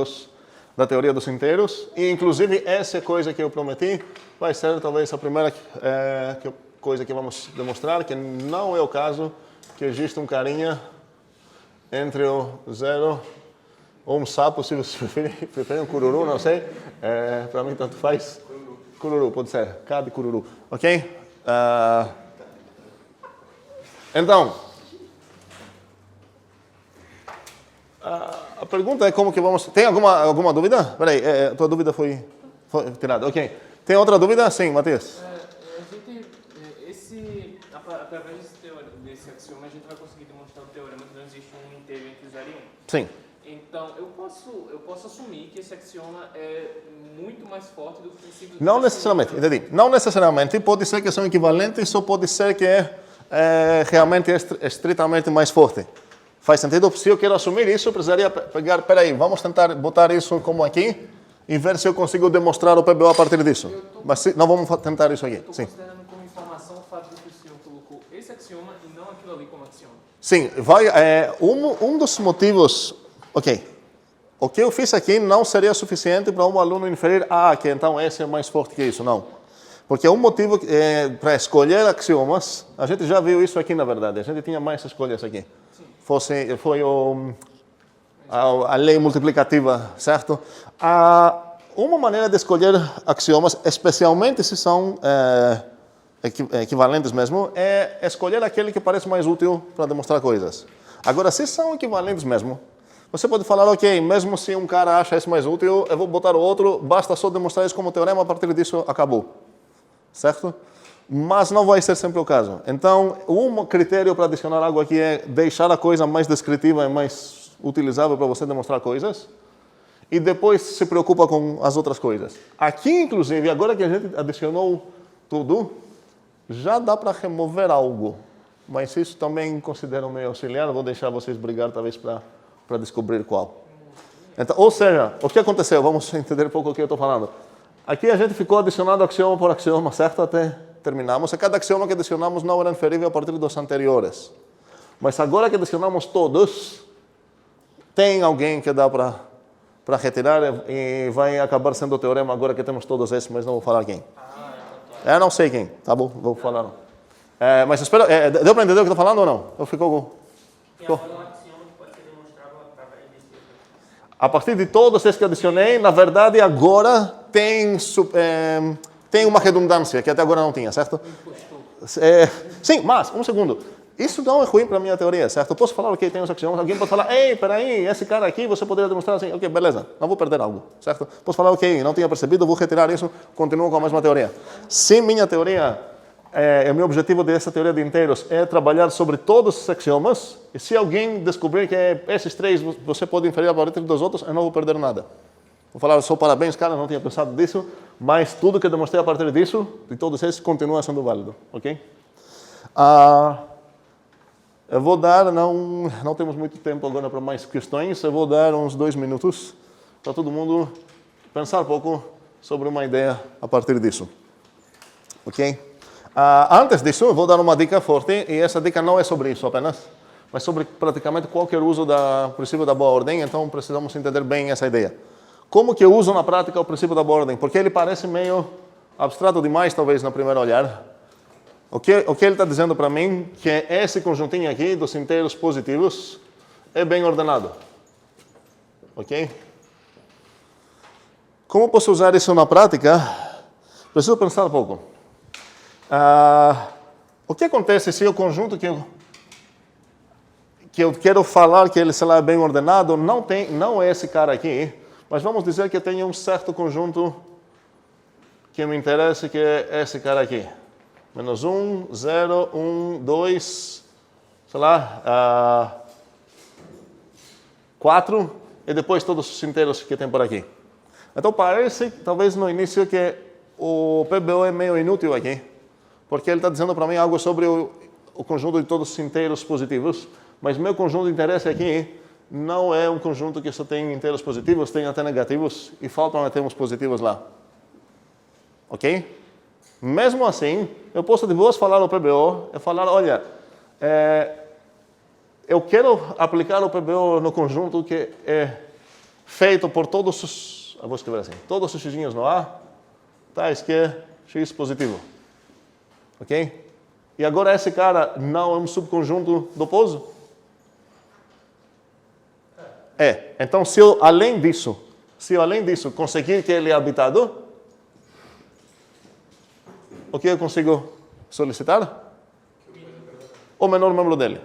da teoria dos inteiros. E, inclusive, essa coisa que eu prometi vai ser talvez a primeira coisa que vamos demonstrar, que não é o caso, que existe um carinha entre o 0 ou um sapo, se você preferir um cururu, não sei. Para mim, tanto faz. Cururu, pode ser. K de cururu. Ok? Então, a pergunta é como que vamos... Tem alguma dúvida? Peraí, a tua dúvida foi tirada. Ok. Tem outra dúvida? Sim, Matias. Através desse axioma, a gente vai conseguir demonstrar o teorema que não existe um inteiro entre 0 e 1. Sim. Então, eu posso assumir que esse axioma é muito mais forte do que o princípio... Não necessariamente, entendi. Não necessariamente. Pode ser que são equivalentes ou pode ser que realmente estritamente mais forte. Faz sentido? Se eu quero assumir isso, eu precisaria pegar... Peraí, vamos tentar botar isso como aqui e ver se eu consigo demonstrar o PBO a partir disso. Mas não vamos tentar isso aqui. Sim. Considerando como informação o fato de que o senhor colocou esse axioma e não aquilo ali como axioma. Sim, um dos motivos... Ok, o que eu fiz aqui não seria suficiente para um aluno inferir, que então esse é mais forte que isso, não. Porque um motivo para escolher axiomas, a gente já viu isso aqui na verdade, a gente tinha mais escolhas aqui. Foi a lei multiplicativa, certo? uma maneira de escolher axiomas, especialmente se são equivalentes mesmo, é escolher aquele que parece mais útil para demonstrar coisas. Agora, se são equivalentes mesmo, você pode falar, ok, mesmo se um cara acha esse mais útil, eu vou botar o outro, basta só demonstrar isso como teorema, a partir disso acabou. Certo? Mas não vai ser sempre o caso. Então, um critério para adicionar algo aqui é deixar a coisa mais descritiva e mais utilizável para você demonstrar coisas, e depois se preocupa com as outras coisas. Aqui, inclusive, agora que a gente adicionou tudo, já dá para remover algo. Mas isso também considero meio auxiliar, vou deixar vocês brigar talvez para descobrir qual. Então, ou seja, o que aconteceu? Vamos entender um pouco o que eu estou falando. Aqui a gente ficou adicionando axioma por axioma, certo? Até terminamos. E cada axioma que adicionamos não era inferível a partir dos anteriores. Mas agora que adicionamos todos, tem alguém que dá para retirar e vai acabar sendo o teorema agora que temos todos esses, mas não vou falar quem. Eu não sei quem, tá bom? Vou falar não. Mas espero, deu para entender o que eu estou falando ou não? Eu ficou... E agora um axioma que pode ser demonstrado através desse. A partir de todos esses que adicionei, na verdade agora tem uma redundância que até agora não tinha, certo? Sim, mas, um segundo. Isso não é ruim para a minha teoria, certo? Eu posso falar, ok, tem os axiomas, alguém pode falar, ei, peraí, esse cara aqui você poderia demonstrar assim, ok, beleza, não vou perder algo, certo? Posso falar, ok, não tinha percebido, vou retirar isso, continuo com a mesma teoria. Se minha teoria, o meu objetivo dessa teoria de inteiros é trabalhar sobre todos os axiomas, e se alguém descobrir que esses três você pode inferir a partir dos outros, eu não vou perder nada. Vou falar só parabéns, cara, não tinha pensado nisso, mas tudo que eu demonstrei a partir disso, de todos esses, continua sendo válido, ok? Eu vou dar, não temos muito tempo agora para mais questões, eu vou dar uns 2 minutos para todo mundo pensar um pouco sobre uma ideia a partir disso. Ok? Antes disso, eu vou dar uma dica forte, e essa dica não é sobre isso apenas, mas sobre praticamente qualquer uso do princípio da boa ordem, então precisamos entender bem essa ideia. Como que eu uso na prática o princípio da boa ordem? Porque ele parece meio abstrato demais, talvez, no primeiro olhar. O que ele está dizendo para mim que esse conjuntinho aqui dos inteiros positivos é bem ordenado. Ok? Como posso usar isso na prática? Preciso pensar um pouco. O que acontece se o conjunto que eu quero falar que ele é bem ordenado não é esse cara aqui, mas vamos dizer que eu tenho um certo conjunto que me interessa, que é esse cara aqui. Menos 1, 0, 1, 2, sei lá, 4, e depois todos os inteiros que tem por aqui. Então parece, talvez no início, que o PBO é meio inútil aqui, porque ele está dizendo para mim algo sobre o conjunto de todos os inteiros positivos, mas meu conjunto de interesse aqui não é um conjunto que só tem inteiros positivos, tem até negativos, e faltam até uns positivos lá. Ok? Mesmo assim, eu posso de boas falar o PBO e falar, olha, eu quero aplicar o PBO no conjunto que é feito por todos os, eu vou escrever assim, todos os xzinhos no A, tais que é x positivo. Ok? E agora esse cara não é um subconjunto do poso? Então se eu além disso conseguir que ele é habitado, o que eu consigo solicitar? O menor membro dele.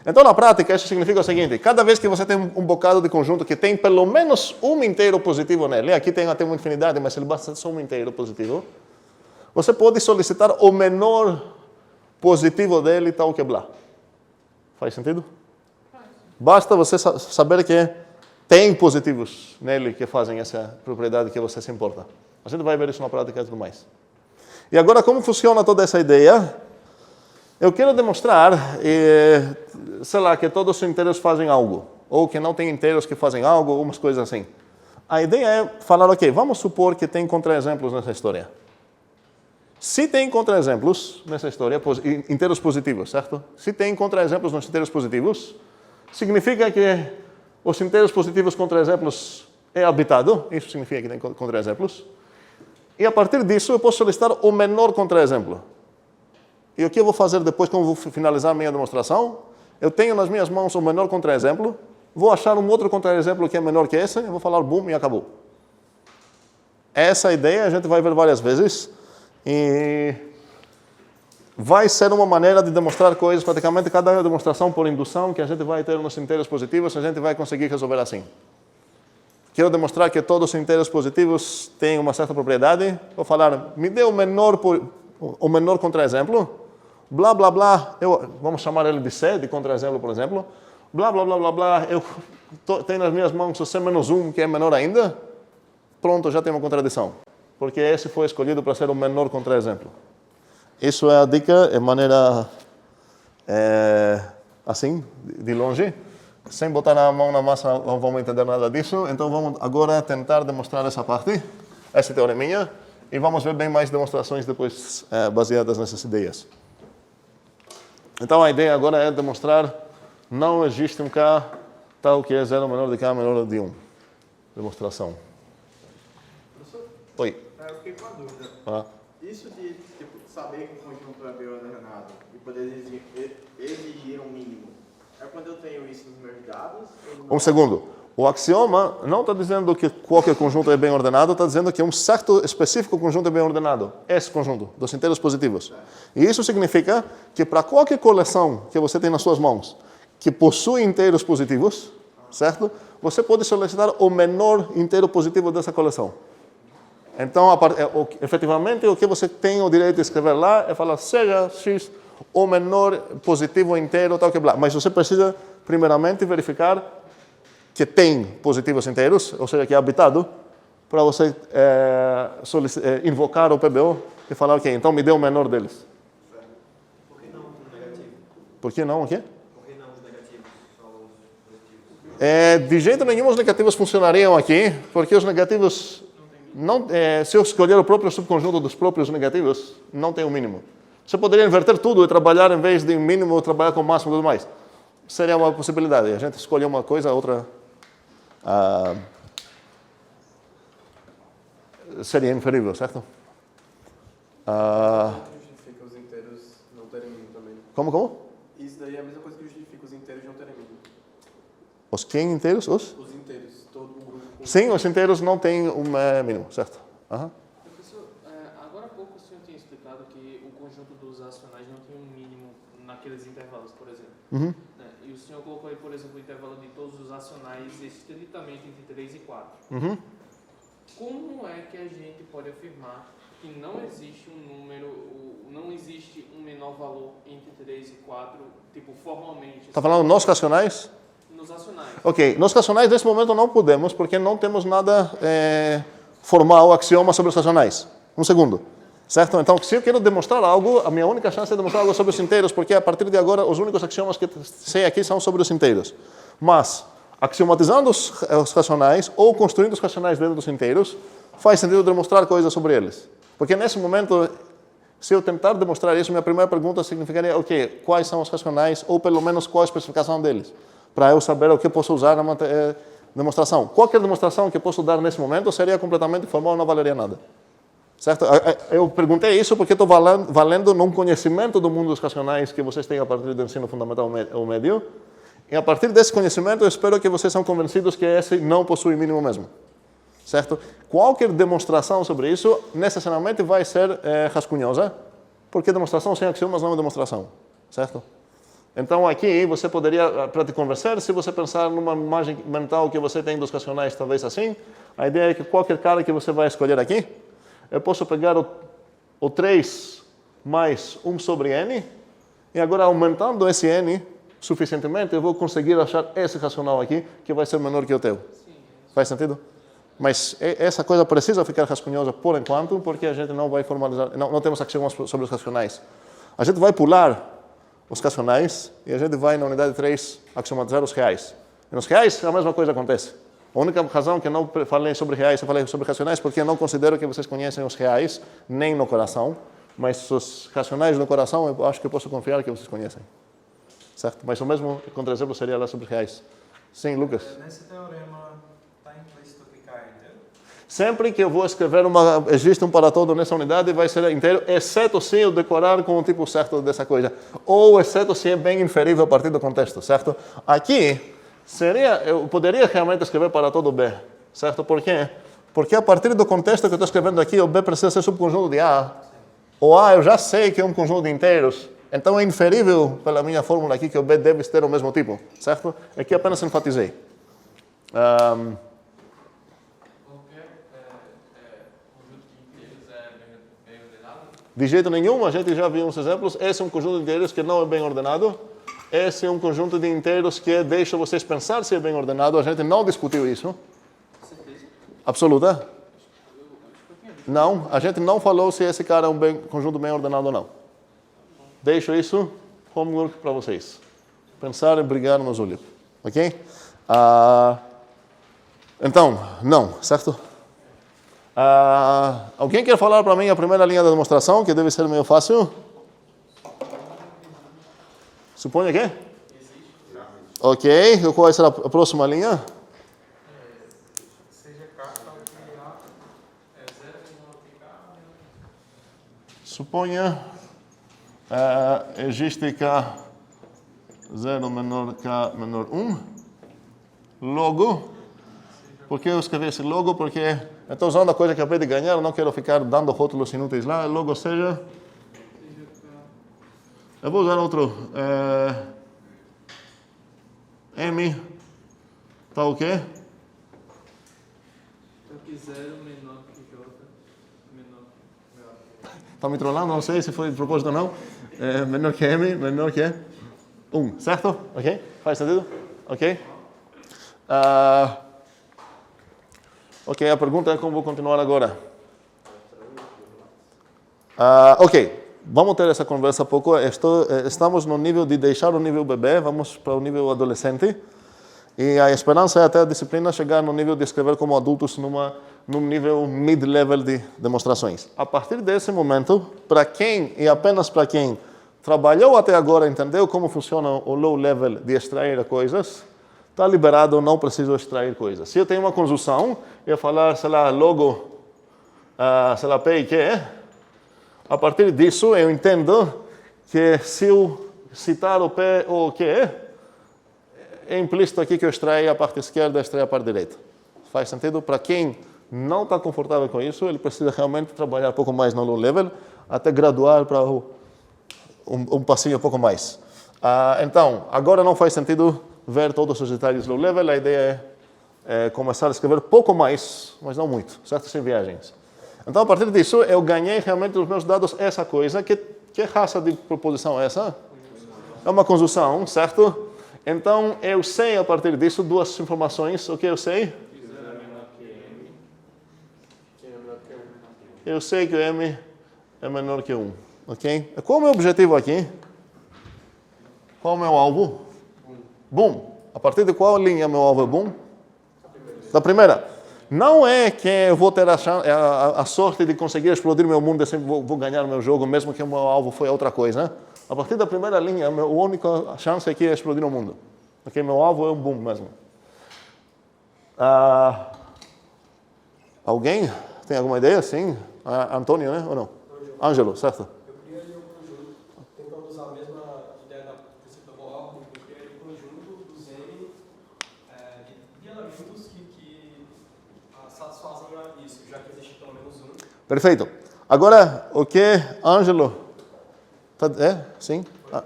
Então, na prática, isso significa o seguinte: cada vez que você tem um bocado de conjunto que tem pelo menos um inteiro positivo nele, aqui tem até uma infinidade, mas ele basta só um inteiro positivo, você pode solicitar o menor positivo dele, tal que blá. Faz sentido? Basta você saber que tem positivos nele que fazem essa propriedade que você se importa. A gente vai ver isso na prática e tudo mais. E agora, como funciona toda essa ideia? Eu quero demonstrar, sei lá, que todos os inteiros fazem algo, ou que não tem inteiros que fazem algo, umas coisas assim. A ideia é falar, ok, vamos supor que tem contra-exemplos nessa história. Se tem contra-exemplos nessa história, inteiros positivos, certo? Se tem contra-exemplos nos inteiros positivos, significa que os inteiros positivos contra-exemplos é habitado, isso significa que tem contra-exemplos. E a partir disso, eu posso solicitar o menor contra-exemplo. E o que eu vou fazer depois, como vou finalizar a minha demonstração? Eu tenho nas minhas mãos o menor contra-exemplo, vou achar um outro contra-exemplo que é menor que esse, eu vou falar boom e acabou. essa ideia a gente vai ver várias vezes e vai ser uma maneira de demonstrar coisas, praticamente cada demonstração por indução que a gente vai ter nos inteiros positivos, a gente vai conseguir resolver assim. Quero demonstrar que todos os inteiros positivos têm uma certa propriedade. Vou falar, me dê o menor contra-exemplo, blá, blá, blá, vamos chamar ele de C, de contra-exemplo, por exemplo, blá, blá, blá, blá, blá, eu tenho nas minhas mãos o C-1, que é menor ainda, pronto, já tem uma contradição, porque esse foi escolhido para ser o menor contra-exemplo. Isso é a dica, é maneira assim, de longe. Sem botar a mão na massa não vamos entender nada disso, então vamos agora tentar demonstrar essa parte, essa teoreminha, e vamos ver bem mais demonstrações depois baseadas nessas ideias. Então a ideia agora é demonstrar não existe um K tal que é 0 menor de K menor de 1. Demonstração. Professor, Oi. eu fiquei com uma dúvida. Ah. Isso de saber que o conjunto é bem ordenado e poder exigir um mínimo, é quando eu tenho isso nos meus dados? Um segundo. O axioma não está dizendo que qualquer conjunto é bem ordenado, está dizendo que um certo específico conjunto é bem ordenado. Esse conjunto, dos inteiros positivos. E isso significa que para qualquer coleção que você tem nas suas mãos, que possui inteiros positivos, certo? Você pode solicitar o menor inteiro positivo dessa coleção. Então, efetivamente, o que você tem o direito de escrever lá é falar seja x o menor positivo inteiro, tal que blá. Mas você precisa, primeiramente, verificar que tem positivos inteiros, ou seja, que é habitado, para você invocar o PBO e falar, ok, então me dê o menor deles. Por que não o negativo? Por que não o quê? Por que não os negativos? Só os positivos? De jeito nenhum os negativos funcionariam aqui, porque os negativos, se eu escolher o próprio subconjunto dos próprios negativos, não tem o mínimo. Você poderia inverter tudo e trabalhar, em vez de mínimo, trabalhar com o máximo e tudo mais. Seria uma possibilidade. A gente escolher uma coisa, a outra seria inferível, certo? Justifica os inteiros não terem mínimo também. Como? Isso daí é a mesma coisa que justifica os inteiros não terem mínimo. Os quem inteiros? Os inteiros, todo o grupo. Sim, os inteiros não têm um mínimo, certo? Professor, agora há pouco o senhor tinha explicado que o conjunto dos racionais não tem um mínimo naqueles intervalos, por exemplo. Uhum. E o senhor colocou aí, por exemplo, o intervalo de todos os racionais estritamente entre 3 e 4. Uhum. Como é que a gente pode afirmar que não existe um número, não existe um menor valor entre 3 e 4, tipo, formalmente? Está falando nos racionais? Nos racionais. Ok, nos racionais nesse momento não podemos, porque não temos nada formal, axioma sobre os racionais. Um segundo. Certo? Então, se eu quero demonstrar algo, a minha única chance é demonstrar algo sobre os inteiros, porque a partir de agora os únicos axiomas que sei aqui são sobre os inteiros. Mas, axiomatizando os racionais ou construindo os racionais dentro dos inteiros, faz sentido demonstrar coisas sobre eles. Porque nesse momento, se eu tentar demonstrar isso, minha primeira pergunta significaria, ok, quais são os racionais, ou pelo menos qual a especificação deles, para eu saber o que posso usar na demonstração. Qualquer demonstração que eu posso dar nesse momento seria completamente informal, não valeria nada. Certo? Eu perguntei isso porque estou valendo num conhecimento do mundo dos racionais que vocês têm a partir do ensino fundamental ou médio. E a partir desse conhecimento, eu espero que vocês sejam convencidos que esse não possui mínimo mesmo. Certo? Qualquer demonstração sobre isso, necessariamente vai ser rascunhosa, porque demonstração sem axiomas não é demonstração. Certo? Então, aqui, você poderia, para te convencer, se você pensar numa imagem mental que você tem dos racionais, talvez assim, a ideia é que qualquer cara que você vai escolher aqui, eu posso pegar o 3 mais 1 sobre n, e agora aumentando esse n suficientemente, eu vou conseguir achar esse racional aqui, que vai ser menor que o teu. Faz sentido? Mas essa coisa precisa ficar rascunhosa por enquanto, porque a gente não vai formalizar, não temos axiomas sobre os racionais. A gente vai pular os racionais e a gente vai, na unidade 3, axiomatizar os reais. E nos reais, a mesma coisa acontece. A única razão que eu não falei sobre reais, eu falei sobre racionais, porque eu não considero que vocês conhecem os reais, nem no coração, mas os racionais no coração, eu acho que eu posso confiar que vocês conhecem. Certo? Mas o mesmo contra-exemplo seria lá sobre reais. Sim, Lucas? Nesse teorema, está implícito que K é inteiro? Sempre que eu vou escrever existe um para todo nessa unidade, vai ser inteiro, exceto se eu decorar com o tipo certo dessa coisa. Ou exceto se é bem inferível a partir do contexto, certo? Aqui, eu poderia realmente escrever para todo B, certo? Por quê? Porque a partir do contexto que eu estou escrevendo aqui, o B precisa ser subconjunto de A. O A eu já sei que é um conjunto de inteiros, então é inferível pela minha fórmula aqui que o B deve ter o mesmo tipo, certo? Aqui apenas enfatizei. De jeito nenhum, a gente já viu uns exemplos. Esse é um conjunto de inteiros que não é bem ordenado. Esse é um conjunto de inteiros que deixa vocês pensar se é bem ordenado. A gente não discutiu isso. Absoluta? Não, a gente não falou se esse cara é um conjunto bem ordenado ou não. Deixo isso homework para vocês. Pensar e brigar nos olhos. Ok? Então, não, certo? Alguém quer falar para mim a primeira linha da demonstração, que deve ser meio fácil? Suponha que? Ok, qual será a próxima linha? Suponha existe K 0 menor K menor 1. Logo, por que eu escrevi esse logo? Porque eu estou usando a coisa que acabei de ganhar, eu não quero ficar dando rótulos inúteis lá. Logo seja... Eu vou usar outro. M. Tá o quê? Toque 0 menor que J. Menor. Está me trollando? Não sei se foi de propósito ou não. Menor que M, menor que 1. Certo? Ok? Faz sentido? Ok? Ok, a pergunta é como vou continuar agora. Ok, vamos ter essa conversa pouco. Estamos no nível de deixar o nível bebê, vamos para o nível adolescente. E a esperança é até a disciplina chegar no nível de escrever como adultos num nível mid-level de demonstrações. A partir desse momento, para quem e apenas para quem trabalhou até agora, entendeu como funciona o low-level de extrair coisas, está liberado, não preciso extrair coisas. Se eu tenho uma conjunção, eu falar, sei lá, logo, sei lá, P e Q, a partir disso eu entendo que se eu citar o P ou o Q, é implícito aqui que eu extraio a parte esquerda e extraio a parte direita. Faz sentido? Para quem não está confortável com isso, ele precisa realmente trabalhar um pouco mais no low level, até graduar para um passinho um pouco mais. Então, agora não faz sentido ver todos os detalhes low level, a ideia é começar a escrever pouco mais, mas não muito, certo? Sem viagens. Então, a partir disso, eu ganhei realmente dos meus dados essa coisa. Que raça de proposição é essa? É uma conjunção, certo? Então, eu sei a partir disso duas informações. O que eu sei? Eu sei que o M é menor que 1. Ok? Qual é o meu objetivo aqui? Qual é o meu alvo? Boom. A partir de qual linha meu alvo é boom? Da primeira. Não é que eu vou ter a sorte de conseguir explodir meu mundo e sempre vou ganhar meu jogo, mesmo que o meu alvo foi outra coisa. A partir da primeira linha, a única chance aqui é explodir o mundo. Porque meu alvo é um boom mesmo. Alguém tem alguma ideia? Sim? Antônio, né? Ou não? Ângelo, certo? Eu criaria um conjunto, tentando usar a mesma ideia do princípio da boa ordem, eu criaria um conjunto dos N de elementos que satisfazem isso, já que existe pelo menos um. Perfeito. Agora, o que Ângelo... Sim?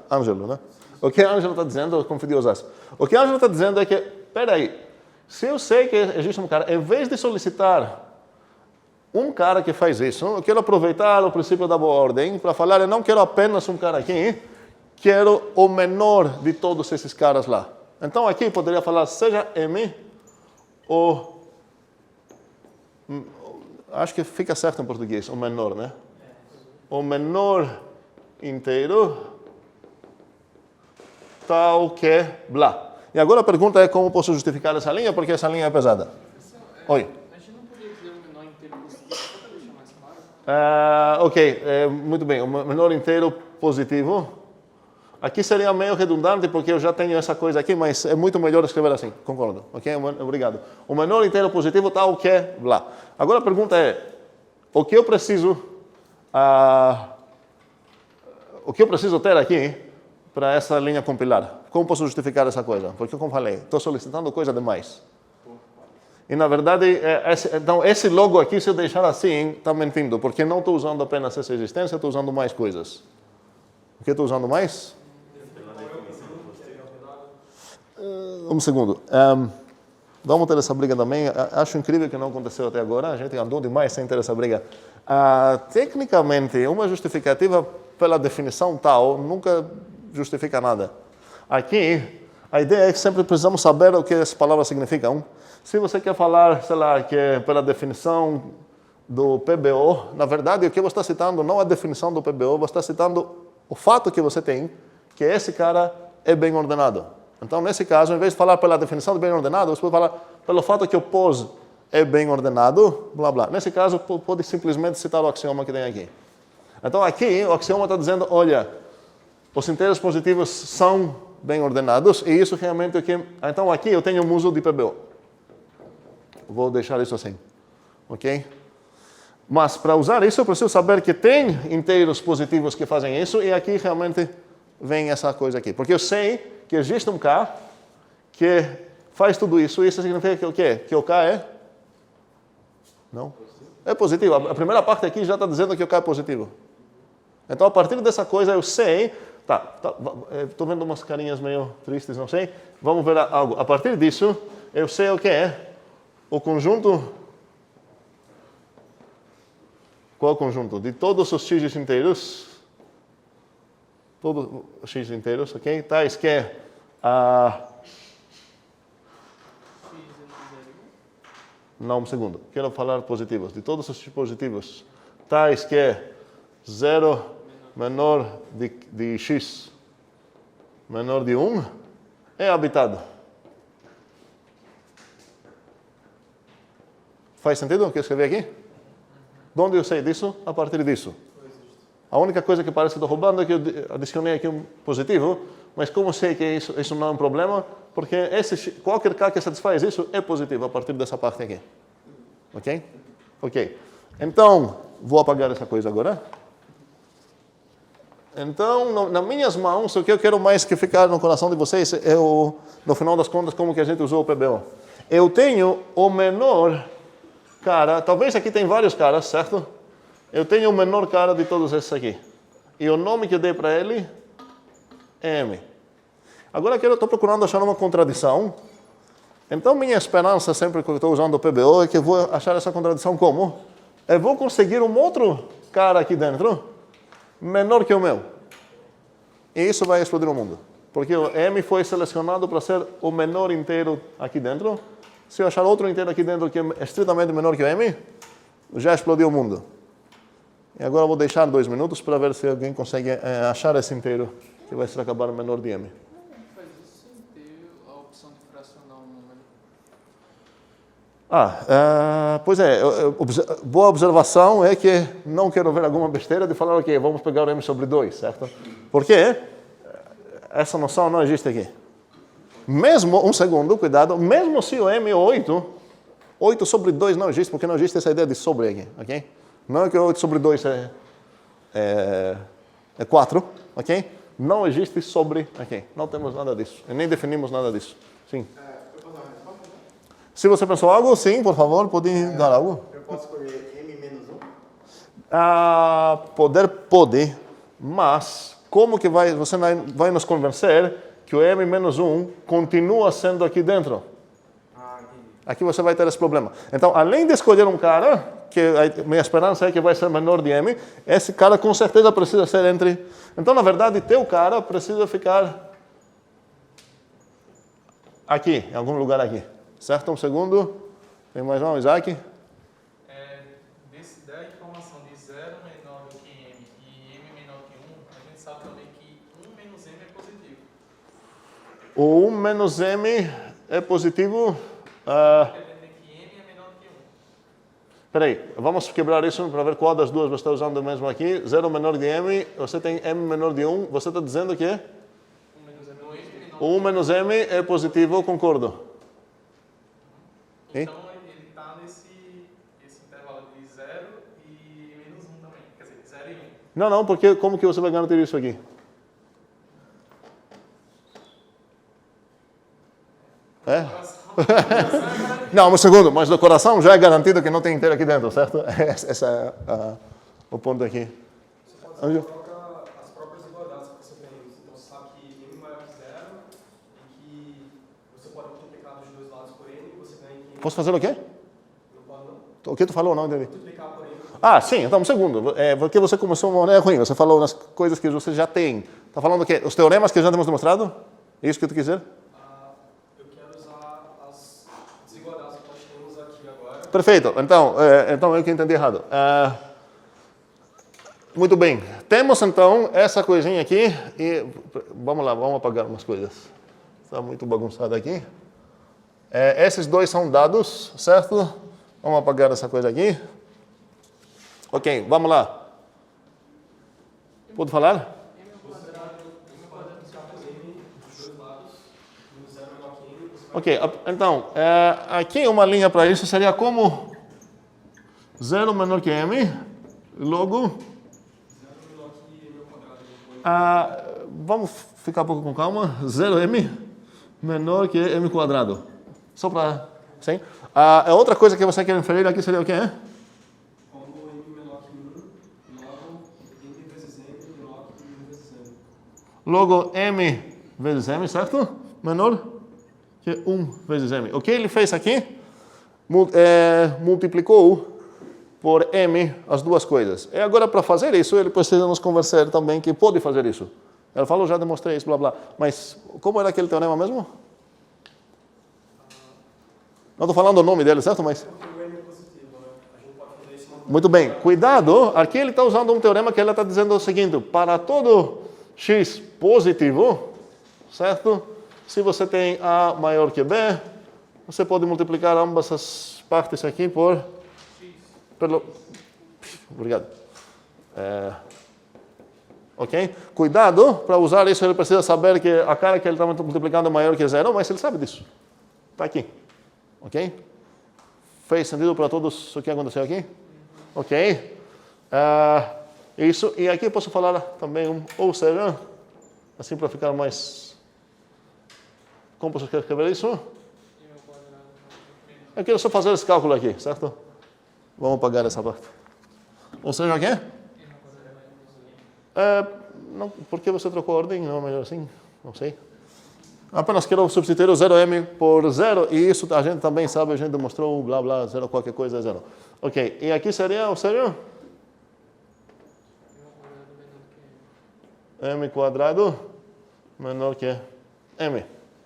Ângelo, né? O que Ângelo está dizendo, eu confundi os as. O que Ângelo está dizendo é que, peraí, se eu sei que existe um cara, em vez de solicitar um cara que faz isso, eu quero aproveitar o princípio da boa ordem para falar, eu não quero apenas um cara aqui, quero o menor de todos esses caras lá. Então aqui eu poderia falar, seja M ou... Acho que fica certo em português, o menor, né? O menor inteiro tal que blá. E agora a pergunta é como posso justificar essa linha, porque essa linha é pesada. Oi. A gente não poderia dizer o menor inteiro positivo, só para deixar mais claro? Ok, muito bem. O menor inteiro positivo. Aqui seria meio redundante, porque eu já tenho essa coisa aqui, mas é muito melhor escrever assim. Concordo. Ok? Obrigado. O menor inteiro positivo tal que blá. Agora a pergunta é, o que eu preciso ter aqui para essa linha compilar? Como posso justificar essa coisa? Porque, como falei, estou solicitando coisa demais. E na verdade, então esse logo aqui, se eu deixar assim, está mentindo, porque não estou usando apenas essa existência, estou usando mais coisas. O que estou usando mais? Um segundo. Vamos ter essa briga também. Acho incrível que não aconteceu até agora. A gente andou demais sem ter essa briga. Tecnicamente, uma justificativa pela definição tal nunca justifica nada. Aqui, a ideia é que sempre precisamos saber o que as palavras significam. Se você quer falar, sei lá, que pela definição do PBO, na verdade, o que você está citando não é a definição do PBO, você está citando o fato que você tem, que esse cara é bem ordenado. Então, nesse caso, em vez de falar pela definição de bem ordenado, você pode falar pelo fato que o pós é bem ordenado, blá, blá. Nesse caso, pode simplesmente citar o axioma que tem aqui. Então, aqui, o axioma está dizendo, olha, os inteiros positivos são bem ordenados, e isso realmente é o que... Então, aqui eu tenho um uso de PBO. Vou deixar isso assim, ok? Mas, para usar isso, eu preciso saber que tem inteiros positivos que fazem isso, e aqui realmente vem essa coisa aqui. Porque eu sei que existe um K que faz tudo isso, e isso significa que o quê? Que o K é? Não? É positivo. A primeira parte aqui já está dizendo que o K é positivo. Então, a partir dessa coisa, eu sei... Estou vendo umas carinhas meio tristes, não sei. Vamos ver algo. A partir disso, eu sei o que é o conjunto... Qual é o conjunto? De todos os x inteiros... Todos os x inteiros, ok? Tais que Não, um segundo. Quero falar positivos. De todos os x positivos, tais que 0 menor de x menor de 1 é habitado. Faz sentido o que eu escrevi aqui? De onde eu sei disso? A partir disso. A única coisa que parece que estou roubando é que eu adicionei aqui um positivo, mas como sei que isso não é um problema? Porque qualquer K que satisfaz isso é positivo a partir dessa parte aqui. Ok? Ok. Então, vou apagar essa coisa agora. Então, nas minhas mãos, o que eu quero mais que ficar no coração de vocês é, no final das contas, como que a gente usou o PBO. Eu tenho o menor cara, talvez aqui tem vários caras, certo? Eu tenho o menor cara de todos esses aqui. E o nome que eu dei para ele é M. Agora estou procurando achar uma contradição. Então, minha esperança, sempre que eu estou usando o PBO, é que eu vou achar essa contradição como? Eu vou conseguir um outro cara aqui dentro, menor que o meu. E isso vai explodir o mundo. Porque o M foi selecionado para ser o menor inteiro aqui dentro. Se eu achar outro inteiro aqui dentro que é estritamente menor que o M, já explodiu o mundo. E agora eu vou deixar 2 minutos para ver se alguém consegue achar esse inteiro que vai ser acabar menor de M. Faz isso sem ter a opção de fracionar o número. Pois é, boa observação é que não quero ver alguma besteira de falar, ok, vamos pegar o M sobre 2, certo? Porque essa noção não existe aqui. Mesmo, um segundo, cuidado, mesmo se o M é 8, 8 sobre 2 não existe, porque não existe essa ideia de sobre aqui, ok? Não é que 8 sobre 2 é 4, ok? Não existe sobre aqui, não temos nada disso, e nem definimos nada disso. Sim. Se você pensou algo, sim, por favor, pode dar algo. Eu posso escolher M menos 1? Pode, mas como que você vai nos convencer que o M menos 1 continua sendo aqui dentro? Aqui você vai ter esse problema. Então, além de escolher um cara, que a minha esperança é que vai ser menor de M, esse cara com certeza precisa ser entre... Então, na verdade, teu cara precisa ficar aqui, em algum lugar aqui. Certo? Um segundo. Tem mais um, Isaac? Da informação de 0 menor do que M e M menor que 1, a gente sabe também que 1 menos M é positivo. O 1 menos M é positivo... que M é menor que 1. Espera aí, vamos quebrar isso para ver qual das duas você está usando mesmo aqui. 0 menor de M, você tem M menor de 1, você está dizendo que 1 menos M é menor. o 1 menos M é positivo, eu concordo. Então, ele está nesse intervalo de 0 e menos 1 também. Quer dizer, 0 e 1. Não, porque como que você vai garantir isso aqui? É? Não, um segundo, mas do coração já é garantido que não tem inteiro aqui dentro, certo? Esse é o ponto aqui. Você pode colocar as próprias igualdades que você tem. Então você sabe que n maior que 0 e que você pode multiplicar dos dois lados por n e você ganha que n. Posso fazer o quê? Não pode não. O que tu falou? Não entendi. Multiplicar por n. Ah, sim, então um segundo. Porque você começou uma maneira ruim. Você falou nas coisas que você já tem. Está falando o quê? Os teoremas que já temos demonstrado? É isso que tu quer dizer? Eu quero usar as desigualdades que nós temos aqui agora. Perfeito. Então eu que entendi errado. Muito bem. Temos então essa coisinha aqui e vamos lá, vamos apagar umas coisas. Está muito bagunçado aqui. Esses dois são dados, certo? Vamos apagar essa coisa aqui. Ok, vamos lá. Pode falar? Ok, então, aqui uma linha para isso seria como 0 menor que m, logo... vamos ficar um pouco com calma. 0m menor que m quadrado. Só para... Sim? Outra coisa que você quer inferir aqui seria o quê? Como m menor que 1, logo m vezes m menor que 1 vezes m. Logo m vezes m, certo? Menor que 1 vezes m. O que ele fez aqui? Multiplicou por m as duas coisas. E agora, para fazer isso, ele precisa nos convencer também que pode fazer isso. Ele falou, já demonstrei isso, blá, blá. Mas como era aquele teorema mesmo? Não estou falando o nome dele, certo? Mas... Muito bem. Cuidado, aqui ele está usando um teorema que ele está dizendo o seguinte, para todo x positivo, certo? Se você tem A maior que B, você pode multiplicar ambas as partes aqui por... Obrigado. Ok? Cuidado, para usar isso ele precisa saber que a cara que ele está multiplicando é maior que 0, mas ele sabe disso. Está aqui. Ok? Fez sentido para todos o que aconteceu aqui? Ok? Isso, e aqui eu posso falar também ou seja, assim para ficar mais... Como posso escrever isso? Eu quero só fazer esse cálculo aqui, certo? Vamos apagar essa parte. Ou seja, o quê? Não, por que você trocou a ordem? Não é melhor assim? Não sei. Apenas quero substituir o 0m por 0, e isso a gente também sabe, a gente demonstrou, blá, blá, 0, qualquer coisa é 0. Ok, e aqui seria, ou seja? M quadrado menor que m.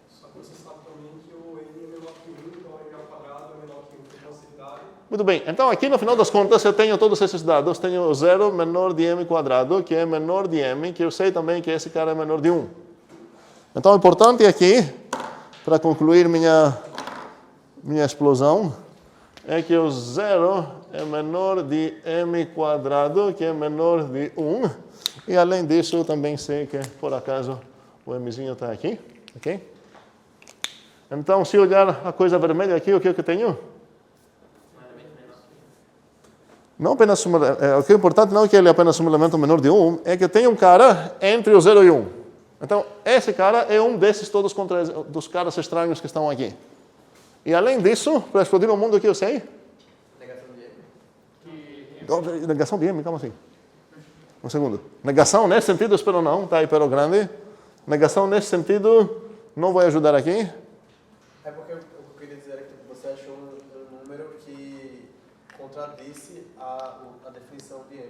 Só que você sabe também que o n é menor que 1, então m ao quadrado é menor que 1 por facilidade. Muito bem, então aqui no final das contas eu tenho todos esses dados, tenho o 0 menor de m quadrado, que é menor de m, que eu sei também que esse cara é menor de 1. Então o importante aqui, para concluir minha explosão, é que o 0 é menor de m quadrado, que é menor de 1, e além disso eu também sei que, por acaso, o mzinho está aqui, ok? Então, se olhar a coisa vermelha aqui, o que eu tenho? Não apenas o que é importante não é que ele é apenas um elemento menor de 1, é que tem um cara entre o 0 e 1. Então, esse cara é um desses todos dos caras estranhos que estão aqui. E além disso, para explodir o mundo, o que eu sei? Negação de M. Negação de M, como assim? Um segundo. Negação nesse sentido, espero não, está aí pero grande. Negação nesse sentido, não vai ajudar aqui. É porque eu queria dizer que você achou um número que contradisse a definição de M.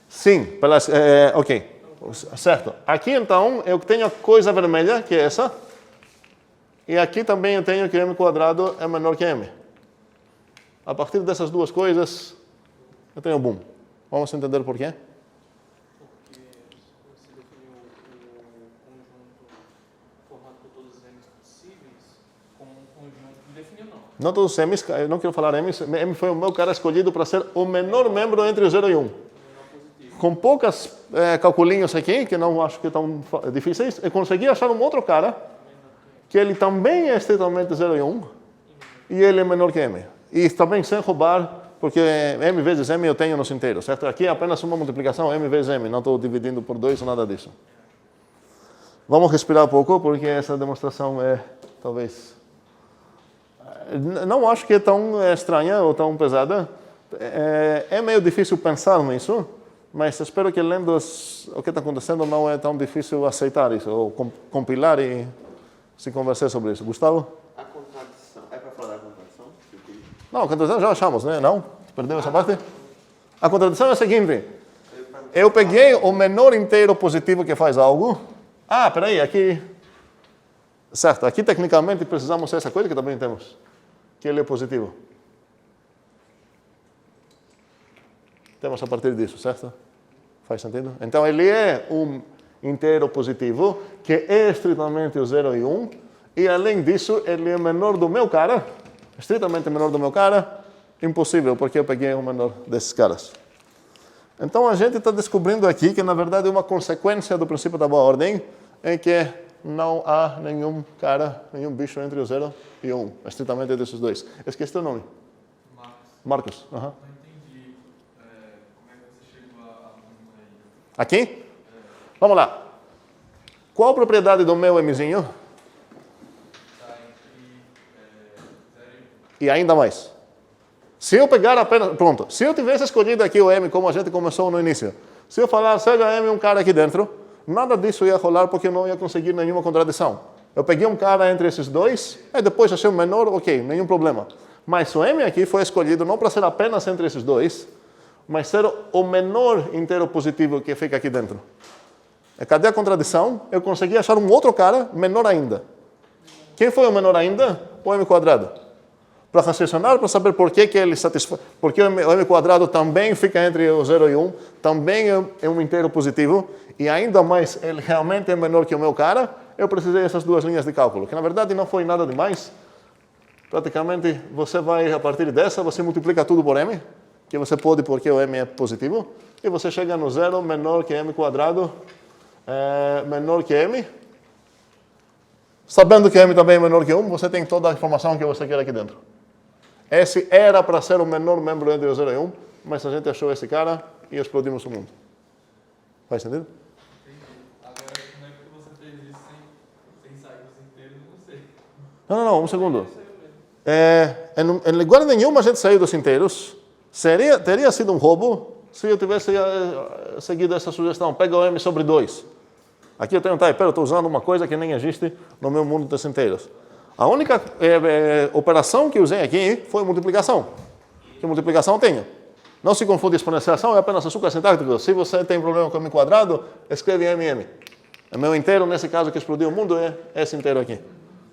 Sim, ok. Certo. Aqui, então, eu tenho a coisa vermelha, que é essa. E aqui também eu tenho que m quadrado é menor que m. A partir dessas duas coisas, eu tenho boom. Vamos entender por quê? Porque você definiu o conjunto formado por todos os m's possíveis como um conjunto... Definiu não. Não todos os m's, eu não quero falar m's. M foi o meu cara escolhido para ser o menor membro entre o 0 e 1. Com poucas calculinhos aqui, que não acho que tão difíceis, eu consegui achar um outro cara, que ele também é estritamente 0 e 1, e ele é menor que m. E também sem roubar, porque m vezes m eu tenho nos inteiros, certo? Aqui é apenas uma multiplicação, m vezes m, não estou dividindo por 2 ou nada disso. Vamos respirar um pouco, porque essa demonstração é, talvez, Não acho que é tão estranha ou tão pesada. É meio difícil pensar nisso, mas espero que lendo o que está acontecendo não é tão difícil aceitar isso, ou compilar e se conversar sobre isso. Gustavo? A contradição. É para falar da contradição? Não, a contradição já achamos, né? Não? Perdeu essa parte? A contradição é a seguinte. Eu peguei o menor inteiro positivo que faz algo. Ah, peraí, aqui... Certo, aqui tecnicamente precisamos essa coisa que também temos. Que ele é positivo. Temos a partir disso, certo? Faz sentido? Então ele é um inteiro positivo que é estritamente o 0 e 1. E além disso, ele é menor do meu cara. Estritamente menor do meu cara. Impossível, porque eu peguei o menor desses caras. Então a gente está descobrindo aqui que na verdade é uma consequência do princípio da boa ordem em que não há nenhum cara, nenhum bicho entre o 0 e o 1. Estritamente desses dois. Esqueci o nome. Marcos. Uhum. Não entendi como é que você chegou a número aí. Aqui? Vamos lá. Qual a propriedade do meu Mzinho? Está entre 0 e 1. E ainda mais. Se eu pegar apenas... Pronto. Se eu tivesse escolhido aqui o M como a gente começou no início, se eu falar, seja M um cara aqui dentro, nada disso ia rolar porque eu não ia conseguir nenhuma contradição. Eu peguei um cara entre esses dois, e depois achei um menor, ok, nenhum problema. Mas o M aqui foi escolhido não para ser apenas entre esses dois, mas ser o menor inteiro positivo que fica aqui dentro. E cadê a contradição? Eu consegui achar um outro cara menor ainda. Quem foi o menor ainda? O M quadrado. Para raciocinar, para saber por que ele satisfaz, porque o M quadrado também fica entre o 0 e 1, também é um inteiro positivo, e ainda mais, ele realmente é menor que o meu cara, eu precisei dessas duas linhas de cálculo, que na verdade não foi nada demais. Praticamente, você vai, a partir dessa, você multiplica tudo por M, que você pode porque o M é positivo, e você chega no 0 menor que M quadrado, menor que M. Sabendo que M também é menor que 1, você tem toda a informação que você quer aqui dentro. Esse era para ser o menor membro entre o 0 e 1, mas a gente achou esse cara e explodimos o mundo. Faz sentido? Entendi. Agora, como é que você fez isso sem sair dos inteiros? Não sei. Não, um segundo. Em lugar nenhum a gente saiu dos inteiros. Teria sido um roubo se eu tivesse seguido essa sugestão. Pega o M sobre 2. Aqui eu tenho, eu estou usando uma coisa que nem existe no meu mundo dos inteiros. A única operação que usei aqui foi multiplicação. Que multiplicação tenho. Não se confunde exponenciação, é apenas açúcar sintático. Se você tem problema com M quadrado, escreve MM. O meu inteiro, nesse caso que explodiu o mundo, é esse inteiro aqui.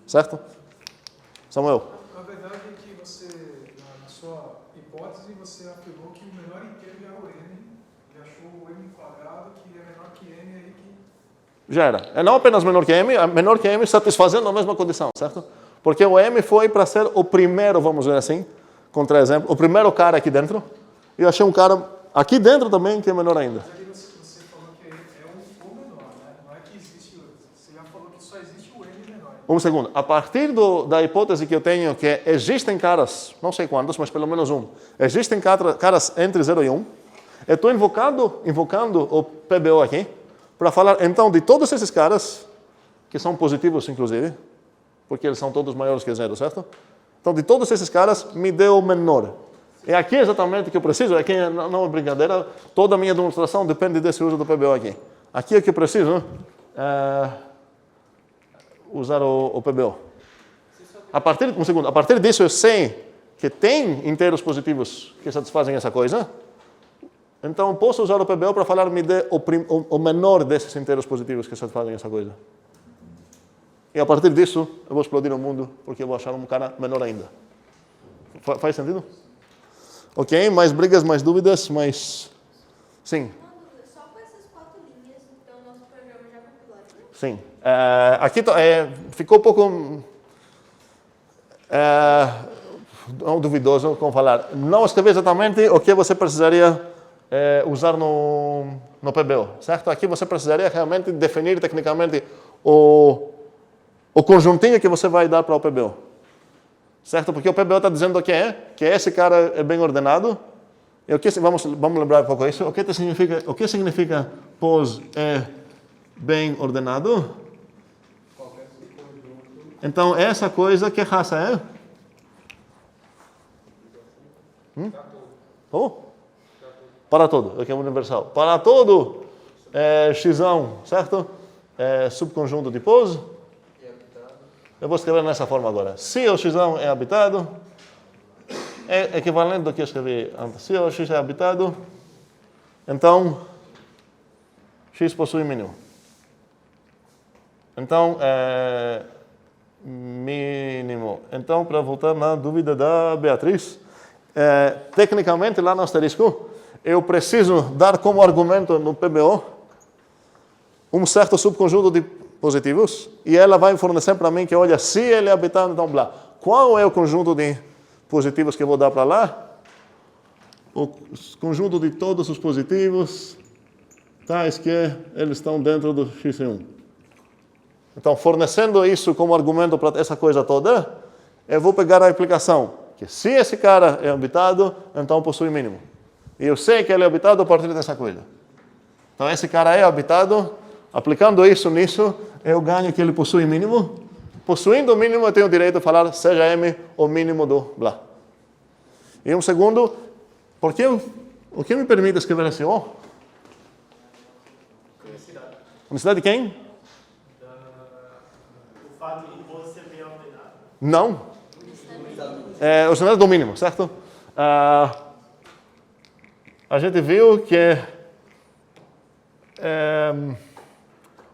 Certo? Samuel. Na verdade é que você, na sua hipótese, você afirmou que o menor inteiro é o N, e achou o M quadrado que é menor que N aí que... Já era. É não apenas menor que M satisfazendo a mesma condição, certo? Porque o M foi para ser o primeiro, vamos ver assim, contra exemplo, o primeiro cara aqui dentro, e eu achei um cara aqui dentro também que é menor ainda. Mas aí você falou que é o menor, né? Não é que existe, você já falou que só existe o N menor. Um segundo. A partir da hipótese que eu tenho que existem caras, não sei quantos, mas pelo menos um, existem caras entre 0 e 1, eu estou invocando o PBO aqui, para falar, então, de todos esses caras, que são positivos, inclusive, porque eles são todos maiores que 0, certo? Então, de todos esses caras, me dê o menor. É aqui exatamente o que eu preciso, aqui não é brincadeira, toda a minha demonstração depende desse uso do PBO aqui. Aqui é que eu preciso usar o PBO. A partir disso, eu sei que tem inteiros positivos que satisfazem essa coisa. Então, posso usar o PBO para falar, me dê o menor desses inteiros positivos que satisfazem essa coisa. E a partir disso, eu vou explodir o mundo, porque eu vou achar um cara menor ainda. Faz sentido? Ok, mais brigas, mais dúvidas, mais... Sim. Só com essas 4 linhas, então, o nosso programa já compilado. Sim. Aqui ficou um pouco duvidoso como falar. Não escrevi exatamente o que você precisaria usar no PBO, certo? Aqui você precisaria realmente definir tecnicamente o conjuntinho que você vai dar para o PBO. Certo? Porque o PBO está dizendo o que é? Que esse cara é bem ordenado. E vamos lembrar um pouco isso. O que significa pos é bem ordenado? Então, essa coisa, que raça é? Como? Para todo, aqui é universal. Para todo xão, certo? Subconjunto de pose. Eu vou escrever nessa forma agora. Se o xão é habitado, é equivalente ao que eu escrevi antes. Se o x é habitado, então x possui mínimo. Então, mínimo. Então, para voltar na dúvida da Beatriz, tecnicamente, lá no asterisco, eu preciso dar como argumento no PBO um certo subconjunto de positivos e ela vai fornecer para mim que, olha, se ele é habitado, então blá. Qual é o conjunto de positivos que eu vou dar para lá? O conjunto de todos os positivos tais que eles estão dentro do x1. Então, fornecendo isso como argumento para essa coisa toda, eu vou pegar a implicação que se esse cara é habitado, então possui mínimo. E eu sei que ele é habitado a partir dessa coisa. Então, esse cara é habitado. Aplicando isso nisso, eu ganho que ele possui mínimo. Possuindo o mínimo, eu tenho o direito de falar seja M o mínimo do blá. E um segundo, o que me permite escrever esse O? Unicidade. Unicidade de quem? O fato de você ser bem ordenado. Não. Unicidade do mínimo, certo? A gente viu que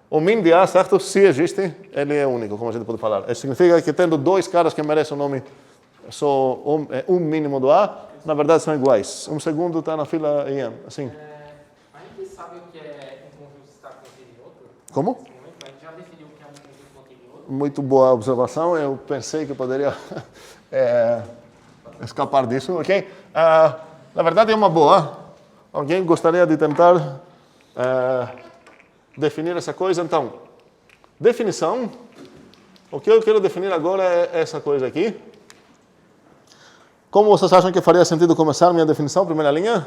o min de A, certo? Se existe, ele é único, como a gente pode falar. Isso significa que tendo dois caras que merecem o nome, só um mínimo do A, na verdade são iguais. Um segundo está na fila Ian, assim. A gente sabe o que é um conjunto estar contido em outro? Como? A gente já definiu o que é um conjunto contido em outro? Muito boa observação, eu pensei que poderia escapar disso, ok? Na verdade é uma boa. Alguém gostaria de tentar definir essa coisa? Então, definição. O que eu quero definir agora é essa coisa aqui. Como vocês acham que faria sentido começar minha definição, primeira linha?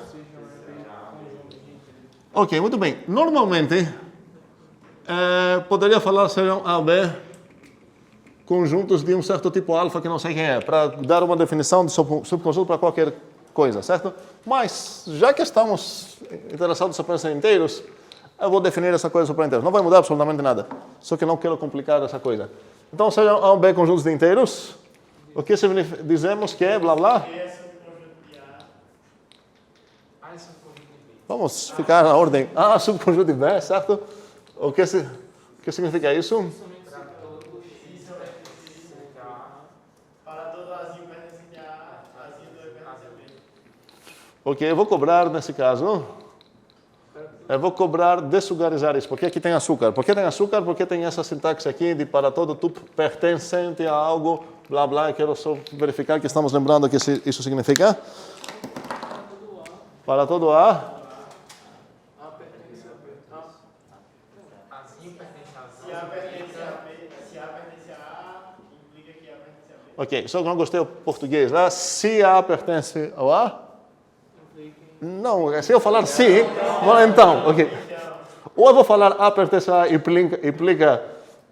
Ok, muito bem. Normalmente, poderia falar sejam A, B, conjuntos de um certo tipo alfa que não sei quem é, para dar uma definição de subconjunto para qualquer coisa, certo? Mas, já que estamos interessados apenas em inteiros, eu vou definir essa coisa só para inteiros. Não vai mudar absolutamente nada, só que não quero complicar essa coisa. Então, sejam A ou B conjuntos de inteiros, o que dizemos que é blá blá? Vamos ficar na ordem. A subconjunto de B, certo? O que significa isso? Para todo azinho pertencente a A, azinho 2 pertence a B. Ok, eu vou cobrar nesse caso. Eu vou cobrar dessugarizar isso. Porque aqui tem açúcar. Por que tem açúcar? Porque tem essa sintaxe aqui de para todo tup pertencente a algo, blá blá. Quero só verificar que estamos lembrando o que isso significa. Para todo A. Se A pertence a B, se A pertence a A, implica que A pertence a B. Ok, só que não gostei do português lá. Se A pertence ao A. Não, se eu falar se, então, ok. Ou eu vou falar A pertence a A implica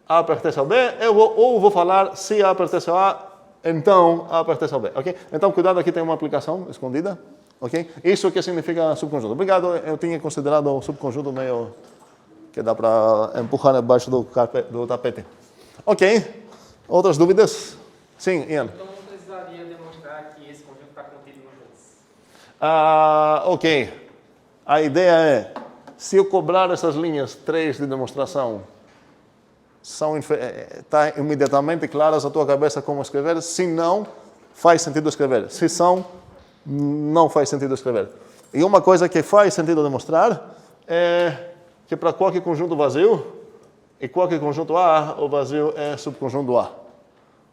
A pertence ao B, ou vou falar se A pertence ao A, então A pertence ao B, ok? Então, cuidado, aqui tem uma aplicação escondida, ok? Isso que significa subconjunto. Obrigado, eu tinha considerado o subconjunto meio que dá para empurrar abaixo do tapete. Ok, outras dúvidas? Sim, Ian. Então não precisaria demonstrar que esse conjunto está contido nos dois. Ok. A ideia é, se eu cobrar essas linhas 3 de demonstração, está imediatamente claras à tua cabeça como escrever. Se não, faz sentido escrever. Se são, não faz sentido escrever. E uma coisa que faz sentido demonstrar é que para qualquer conjunto vazio, e qualquer conjunto A, o vazio é subconjunto A.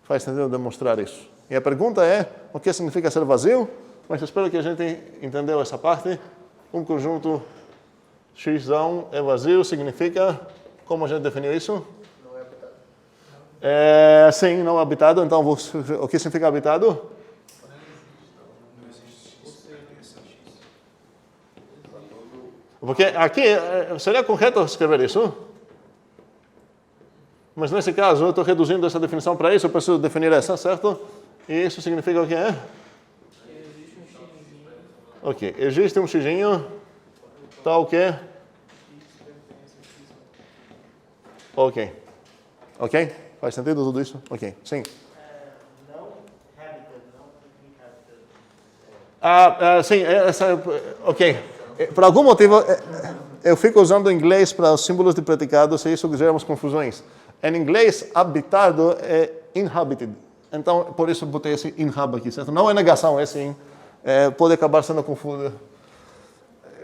Faz sentido demonstrar isso. E a pergunta é, o que significa ser vazio? Mas espero que a gente entendeu essa parte. Um conjunto X é vazio, significa, como a gente definiu isso? Não é habitado. Sim, não é habitado. Então, o que significa habitado? Porque aqui, seria correto escrever isso? Mas nesse caso, eu estou reduzindo essa definição para isso, eu preciso definir essa, certo? E isso significa o que é? Ok, existe um xzinho, tá o quê? Ok. Ok? Faz sentido tudo isso? Ok, sim. Não habitat, não inhabited. Sim, ok. Por algum motivo, eu fico usando inglês para os símbolos de predicados e isso gera umas confusões. Em inglês, habitado é inhabited. Então, por isso botei esse inhab aqui, certo? Não é negação, é sim. Pode acabar sendo confuso.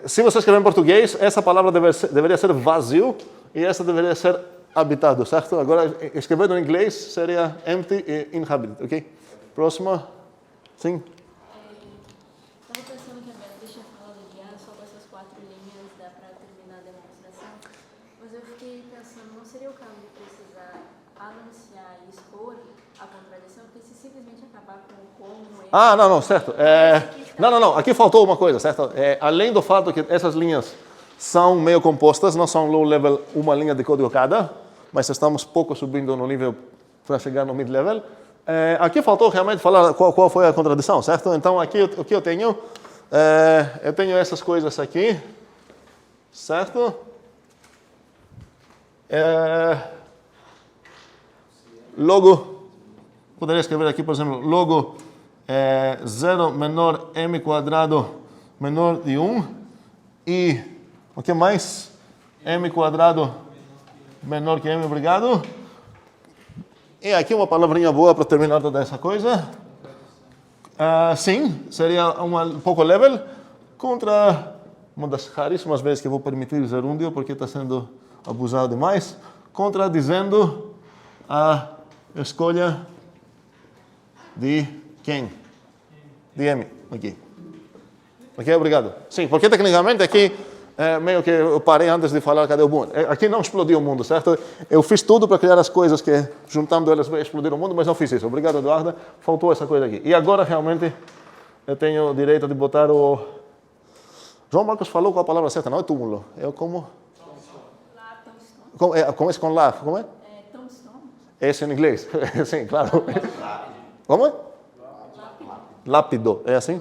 Se você escrever em português, essa palavra deveria ser vazio e essa deveria ser habitado, certo? Agora, escrevendo em inglês, seria empty e inhabited, ok? Próxima. Sim. Estava pensando que a Bela deixa falar do guiar só com essas 4 linhas, dá para terminar a demonstração. Mas eu fiquei pensando, não seria o caso de precisar anunciar e expor a contradição, porque se simplesmente acabar com o como... Não, certo. Não. Aqui faltou uma coisa, certo? Além do fato que essas linhas são meio compostas, não são low level, uma linha de código cada, mas estamos pouco subindo no nível para chegar no mid level. Aqui faltou realmente falar qual foi a contradição, certo? Então, aqui o que eu tenho? Eu tenho essas coisas aqui, certo? Logo, poderia escrever aqui, por exemplo, logo 0 menor m quadrado menor de 1 e o que mais? M quadrado menor que m, obrigado. E aqui uma palavrinha boa para terminar toda essa coisa. Sim, seria um pouco level contra uma das raríssimas vezes que eu vou permitir gerúndio, porque está sendo abusado demais, contradizendo a escolha de quem? De M. Aqui. Ok, obrigado. Sim, porque tecnicamente aqui meio que eu parei antes de falar cadê o mundo. Aqui não explodiu o mundo, certo? Eu fiz tudo para criar as coisas que, juntando elas, vai explodir o mundo, mas não fiz isso. Obrigado, Eduarda. Faltou essa coisa aqui. E agora, realmente, eu tenho o direito de botar o... João Marcos falou qual a palavra certa, não é túmulo. É como... Começa com lá. Como é? Tombstone. Esse em inglês. Sim, claro. Como é? Lápido. É assim?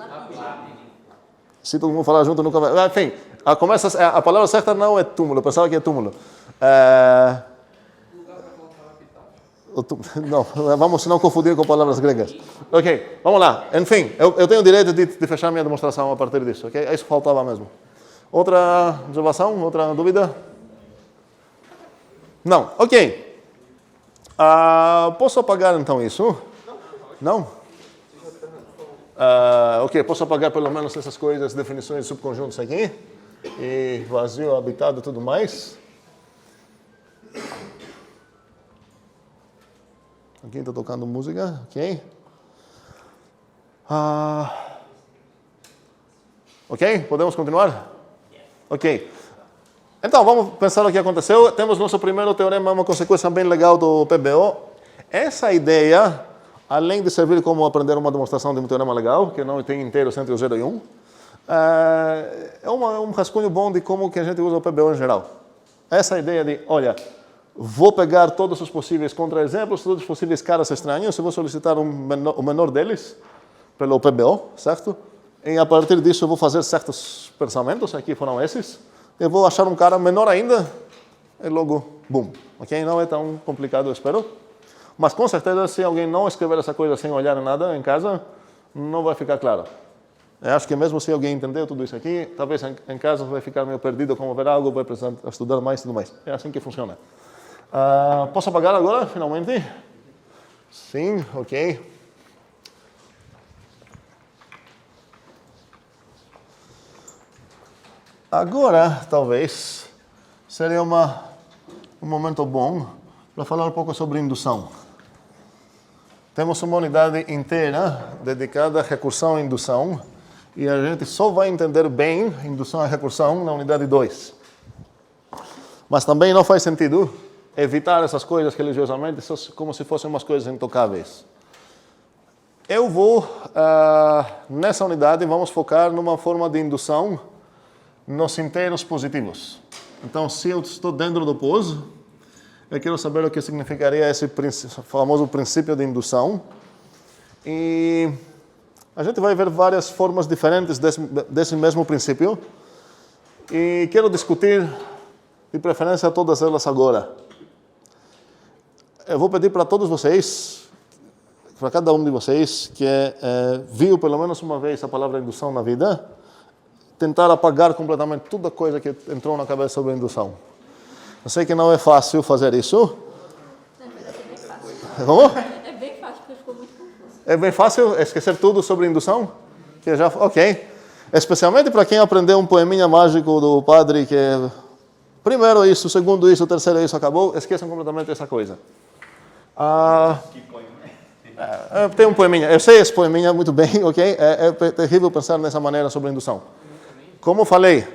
Se todo mundo falar junto, nunca vai... Enfim, a palavra certa não é túmulo. Eu pensava que é túmulo. Não, vamos não confundir com palavras gregas. Ok, vamos lá. Enfim, eu tenho o direito de fechar minha demonstração a partir disso. Ok, isso faltava mesmo. Outra observação? Outra dúvida? Não. Ok. Posso apagar então isso? Não? Ok, posso apagar pelo menos essas coisas, definições de subconjuntos aqui. E vazio, habitado e tudo mais. Aqui está tocando música, ok? Ok, podemos continuar? Ok. Então, vamos pensar o que aconteceu. Temos nosso primeiro teorema, uma consequência bem legal do PBO. Essa ideia, além de servir como aprender uma demonstração de um teorema legal, que não tem inteiros entre o 0 e 1, é um rascunho bom de como que a gente usa o PBO em geral. Essa ideia de, olha, vou pegar todos os possíveis contra-exemplos, todos os possíveis caras estranhos, e vou solicitar o menor deles pelo PBO, certo? E a partir disso eu vou fazer certos pensamentos, aqui foram esses. Eu vou achar um cara menor ainda, e logo, boom. Ok? Não é tão complicado, eu espero. Mas com certeza, se alguém não escrever essa coisa sem olhar nada em casa, não vai ficar claro. Eu acho que mesmo se alguém entendeu tudo isso aqui, talvez em casa vai ficar meio perdido como ver algo, vai precisar estudar mais e tudo mais. É assim que funciona. Posso apagar agora, finalmente? Sim, ok. Agora, talvez, seria um momento bom para falar um pouco sobre indução. Temos uma unidade inteira dedicada à recursão e indução, e a gente só vai entender bem indução e recursão na unidade 2. Mas também não faz sentido evitar essas coisas religiosamente como se fossem umas coisas intocáveis. Eu vou, nessa unidade, vamos focar numa forma de indução nos inteiros positivos. Então, se eu estou dentro do pos, eu quero saber o que significaria esse famoso princípio de indução. E a gente vai ver várias formas diferentes desse mesmo princípio. E quero discutir, de preferência, todas elas agora. Eu vou pedir para todos vocês, para cada um de vocês que viu pelo menos uma vez a palavra indução na vida, tentar apagar completamente toda coisa que entrou na cabeça sobre indução. Eu sei que não é fácil fazer isso. É bem fácil. Como? É bem fácil, porque ficou muito confuso. É bem fácil esquecer tudo sobre indução? Que já, ok. Especialmente para quem aprendeu um poeminha mágico do padre que primeiro isso, segundo isso, terceiro isso, acabou, esqueçam completamente essa coisa. Tem um poeminha, eu sei esse poeminha muito bem, ok? É terrível pensar dessa maneira sobre indução. Como falei,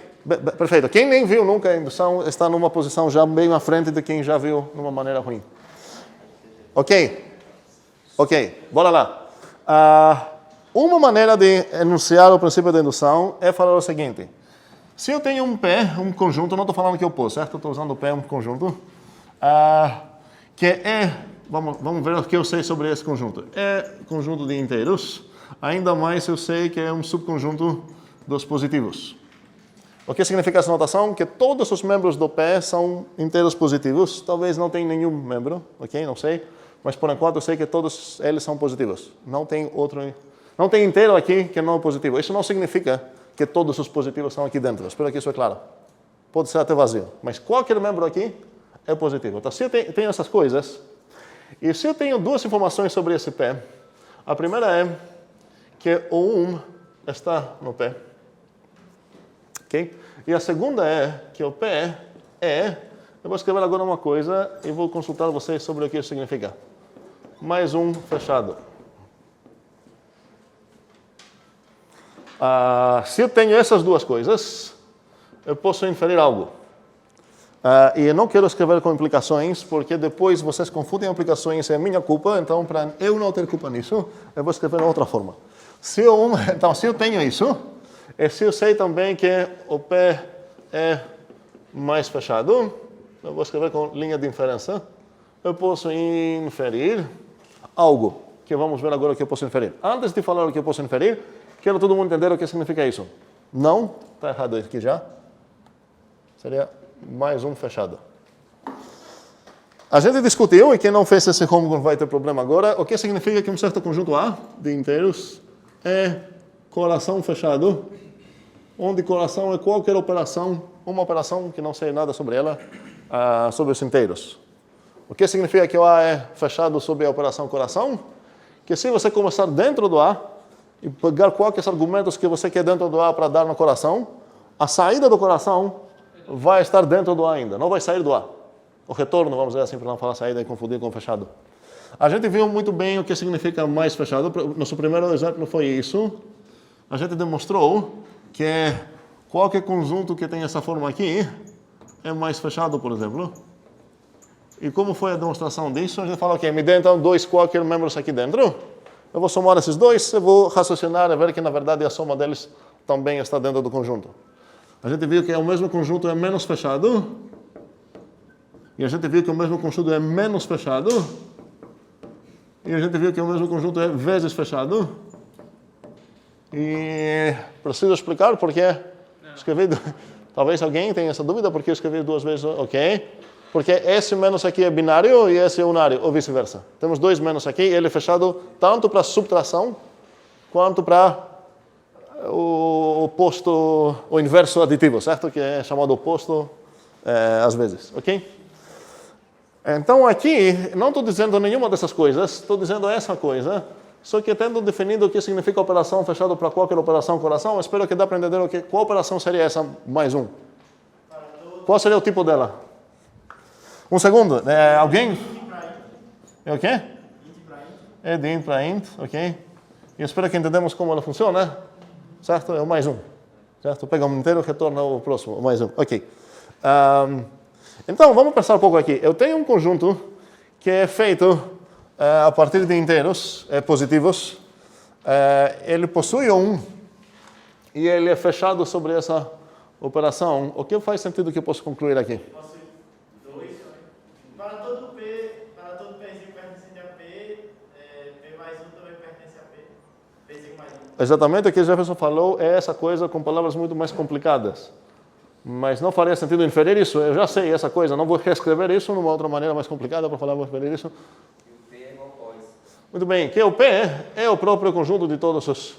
perfeito, quem nem viu nunca a indução está numa posição já bem à frente de quem já viu de uma maneira ruim. Ok, bora lá. Uma maneira de enunciar o princípio da indução é falar o seguinte. Se eu tenho um pé, um conjunto, não estou falando que eu posso, certo? Estou usando o pé, um conjunto, que vamos ver o que eu sei sobre esse conjunto. É conjunto de inteiros, ainda mais eu sei que é um subconjunto dos positivos. O que significa essa notação? Que todos os membros do pé são inteiros positivos, talvez não tenha nenhum membro, ok? Não sei, mas por enquanto eu sei que todos eles são positivos. Não tem inteiro aqui que não é positivo. Isso não significa que todos os positivos estão aqui dentro. Espero que isso é claro. Pode ser até vazio, mas qualquer membro aqui é positivo. Então, se eu tenho essas coisas, e se eu tenho duas informações sobre esse pé, a primeira é que o está no pé. Ok? E a segunda é que o pé eu vou escrever agora uma coisa e vou consultar vocês sobre o que isso significa. Mais um fechado. Se eu tenho essas duas coisas, eu posso inferir algo. E eu não quero escrever com implicações, porque depois vocês confundem implicações, é minha culpa, então para eu não ter culpa nisso, eu vou escrever de outra forma. Então, se eu tenho isso, e se eu sei também que o pé é mais fechado, eu vou escrever com linha de inferência, eu posso inferir algo, que vamos ver agora o que eu posso inferir. Antes de falar o que eu posso inferir, quero todo mundo entender o que significa isso. Não, está errado aqui já. Seria mais um fechado. A gente discutiu, e quem não fez esse homework vai ter problema agora, o que significa que um certo conjunto A de inteiros é coração fechado, onde coração é qualquer operação, uma operação que não sei nada sobre ela, sobre os inteiros. O que significa que o A é fechado sobre a operação coração? Que se você começar dentro do A, e pegar qualquer argumentos que você quer dentro do A para dar no coração, a saída do coração vai estar dentro do A ainda, não vai sair do A. O retorno, vamos dizer assim, para não falar saída e confundir com fechado. A gente viu muito bem o que significa mais fechado. Nosso primeiro exemplo foi isso. A gente demonstrou que qualquer conjunto que tem essa forma aqui é mais fechado, por exemplo. E como foi a demonstração disso? A gente fala, ok, me dê então dois qualquer membros aqui dentro. Eu vou somar esses dois, eu vou raciocinar e ver que, na verdade, a soma deles também está dentro do conjunto. A gente viu que o mesmo conjunto é menos fechado. E a gente viu que o mesmo conjunto é menos fechado. E a gente viu que o mesmo conjunto é vezes fechado. E preciso explicar por que escrevi... Talvez alguém tenha essa dúvida, porque eu escrevi duas vezes, ok? Porque esse menos aqui é binário e esse é unário, ou vice-versa. Temos dois menos aqui, ele é fechado tanto para subtração, quanto para o oposto, o inverso aditivo, certo? Que é chamado oposto às vezes, ok? Então aqui, não estou dizendo nenhuma dessas coisas, estou dizendo essa coisa, só que tendo definido o que significa operação fechado para qualquer operação coração, espero que dá para entender qual operação seria essa mais um. Qual seria o tipo dela? Um segundo, alguém? É o quê? É de int para int, ok? E espero que entendamos como ela funciona, certo? É o mais um, certo? Pega um inteiro e retorna o próximo, o mais um, ok. Então, vamos pensar um pouco aqui. Eu tenho um conjunto que é feito a partir de inteiros positivos. Ele possui um e ele é fechado sobre essa operação. O que faz sentido que eu posso concluir aqui? Para todo Pzinho pertencente a P, P mais 1 também pertence a P. Pzinho mais 1. Exatamente o que Jefferson falou é essa coisa com palavras muito mais complicadas. Mas não faria sentido inferir isso. Eu já sei essa coisa, não vou reescrever isso numa outra maneira mais complicada para falar, vou inferir isso. E o P é igual pós. Muito bem, que o P é o próprio conjunto de todos os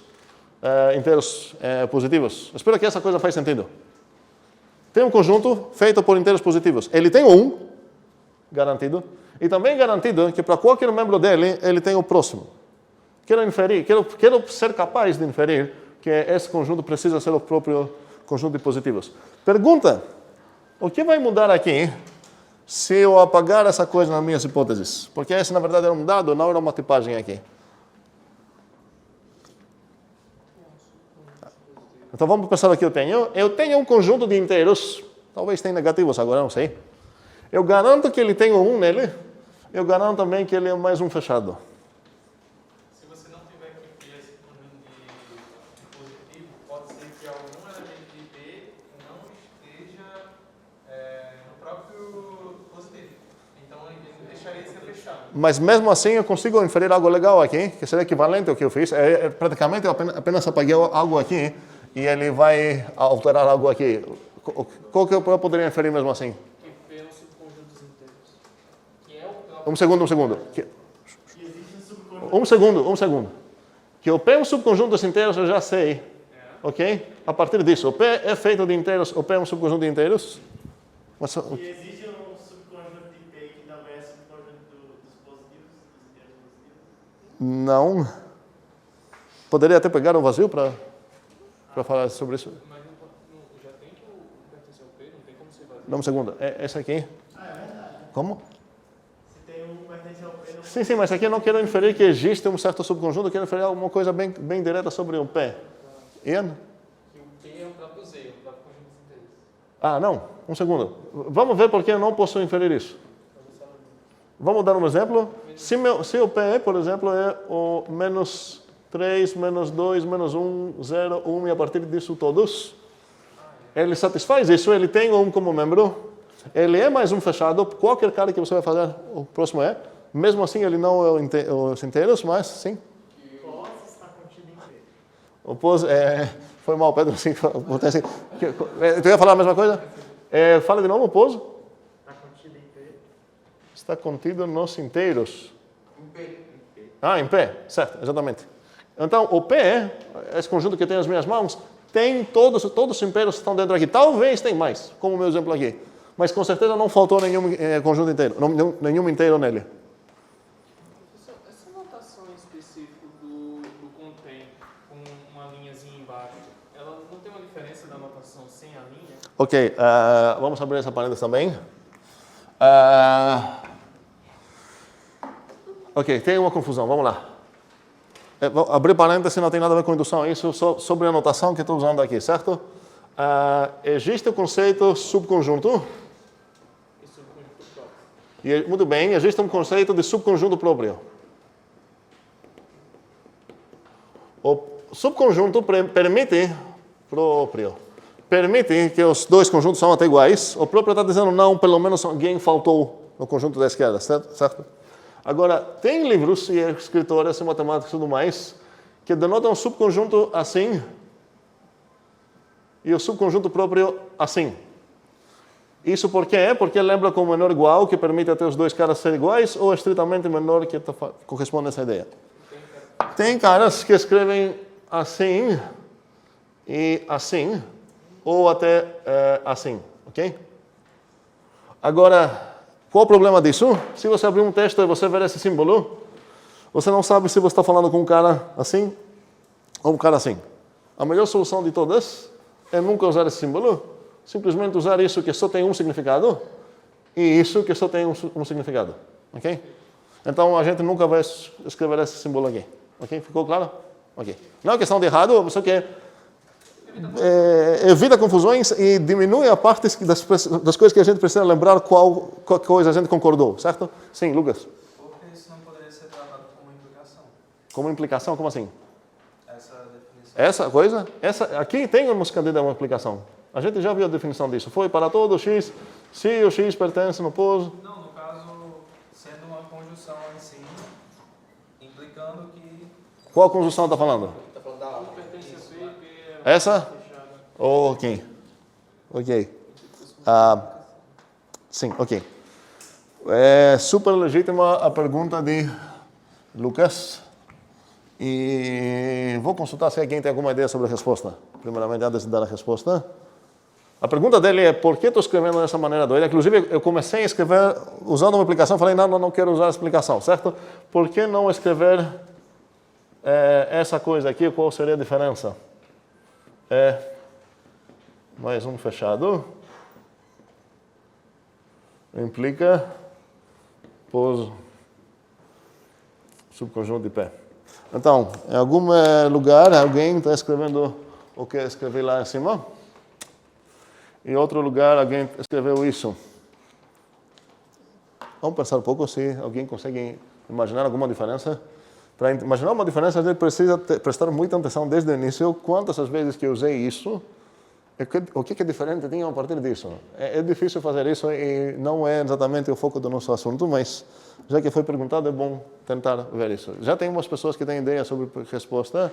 inteiros positivos. Espero que essa coisa faz sentido. Tem um conjunto feito por inteiros positivos. Ele tem um, garantido, e também garantido que para qualquer membro dele, ele tem o próximo. Quero inferir, quero ser capaz de inferir que esse conjunto precisa ser o próprio conjunto de positivos. Pergunta, o que vai mudar aqui se eu apagar essa coisa nas minhas hipóteses? Porque esse, na verdade, era um dado, não era uma tipagem aqui. Então vamos pensar o que eu tenho. Eu tenho um conjunto de inteiros, talvez tenha negativos agora, não sei. Eu garanto que ele tem um nele, eu garanto também que ele é mais um fechado. Se você não tiver que ter esse conjunto de positivo, pode ser que algum elemento de P não esteja no próprio positivo. Então ele deixaria de ser fechado. Mas mesmo assim eu consigo inferir algo legal aqui, que seria equivalente ao que eu fiz. Praticamente eu apenas apaguei algo aqui e ele vai alterar algo aqui. Qual que eu poderia inferir mesmo assim? Que P é um subconjunto dos inteiros. Que é o próprio... Um segundo. Um segundo. Que o P é um subconjunto dos inteiros eu já sei. Ok? A partir disso, o P é feito de inteiros, o P é um subconjunto de inteiros. Mas, E existe um subconjunto de P que também é subconjunto dos positivos, dos inteiros positivos? não. Poderia até pegar um vazio para falar sobre isso. Mas já tem que pertencer ao P, não tem como ser vazio. Dá um segundo. Esse aqui. Ah, é verdade. Como? Se tem um que pertence ao P, não Sim, mas aqui eu não quero inferir que existe um certo subconjunto, eu quero inferir alguma coisa bem direta sobre o P. Ian? Que o P é o próprio Z, o próprio conjunto dos inteiros. Ah, não. Um segundo. Vamos ver por que eu não posso inferir isso. Vamos dar um exemplo. Se o P, por exemplo, é o menos 3, menos 2, menos 1, 0, 1, e a partir disso todos, ele satisfaz isso, ele tem um como membro, ele é mais um fechado, qualquer cara que você vai fazer, o próximo é, mesmo assim ele não é os inteiros, mas sim. pós está contido em P. O pós, foi mal, Pedro, assim, tu ia falar a mesma coisa? Fala de novo, o pós? Está contido em P. Está contido nos inteiros. Em P. Ah, em P, certo, exatamente. Então, o P, esse conjunto que tem nas minhas mãos, tem todos os inteiros que estão dentro aqui. Talvez tem mais, como o meu exemplo aqui. Mas com certeza não faltou nenhum conjunto inteiro, nenhum inteiro nele. Essa notação em específico do contém com uma linhazinha embaixo, ela não tem uma diferença da notação sem a linha? Ok, vamos abrir essa parênteses também. Ok, tem uma confusão, vamos lá. Vou abrir parênteses, não tem nada a ver com indução, isso sobre a notação que estou usando aqui, certo? Existe o conceito subconjunto. E subconjunto próprio. E, muito bem, existe um conceito de subconjunto próprio. O subconjunto permite que os dois conjuntos são até iguais. O próprio está dizendo, não, pelo menos alguém faltou no conjunto da esquerda, certo? Agora, tem livros e escritores e matemáticos e tudo mais que denotam um subconjunto assim e o subconjunto próprio assim. Isso por quê? Porque lembra com menor igual, que permite até os dois caras serem iguais, ou estritamente menor, que corresponde a essa ideia. Tem caras que escrevem assim e assim, ou até assim, ok? Agora, qual o problema disso? Se você abrir um texto e você ver esse símbolo, você não sabe se você está falando com um cara assim ou um cara assim. A melhor solução de todas é nunca usar esse símbolo, simplesmente usar isso que só tem um significado e isso que só tem um significado, ok? Então a gente nunca vai escrever esse símbolo aqui, ok? Ficou claro? Ok. Não é questão de errado, só que evita confusões e diminui a parte das coisas que a gente precisa lembrar qual coisa a gente concordou, certo? Sim, Lucas. Porque isso não poderia ser tratado como implicação. Como implicação? Como assim? Essa definição. Essa coisa? Aqui tem uma candidata uma implicação. A gente já viu a definição disso. Foi para todo x, se o x pertence no pós. Não, no caso, sendo uma conjunção em si, implicando que... Qual conjunção está falando? Está falando da Essa? Ok. Sim, ok. É super legítima a pergunta de Lucas. E vou consultar se alguém tem alguma ideia sobre a resposta. Primeiramente, antes de dar a resposta. A pergunta dele é: por que estou escrevendo dessa maneira doida? Inclusive, eu comecei a escrever usando uma aplicação. Falei, não quero usar essa aplicação, certo? Por que não escrever essa coisa aqui? Qual seria a diferença? Mais um fechado. Implica pós subconjunto de P. Então, em algum lugar, alguém está escrevendo o que eu escrevi lá em cima. Em outro lugar, alguém escreveu isso. Vamos pensar um pouco se alguém consegue imaginar alguma diferença. Para imaginar uma diferença, a gente precisa prestar muita atenção desde o início. Quantas as vezes que eu usei isso, o que é diferente tinha a partir disso. É difícil fazer isso e não é exatamente o foco do nosso assunto, mas já que foi perguntado, é bom tentar ver isso. Já tem umas pessoas que têm ideia sobre a resposta.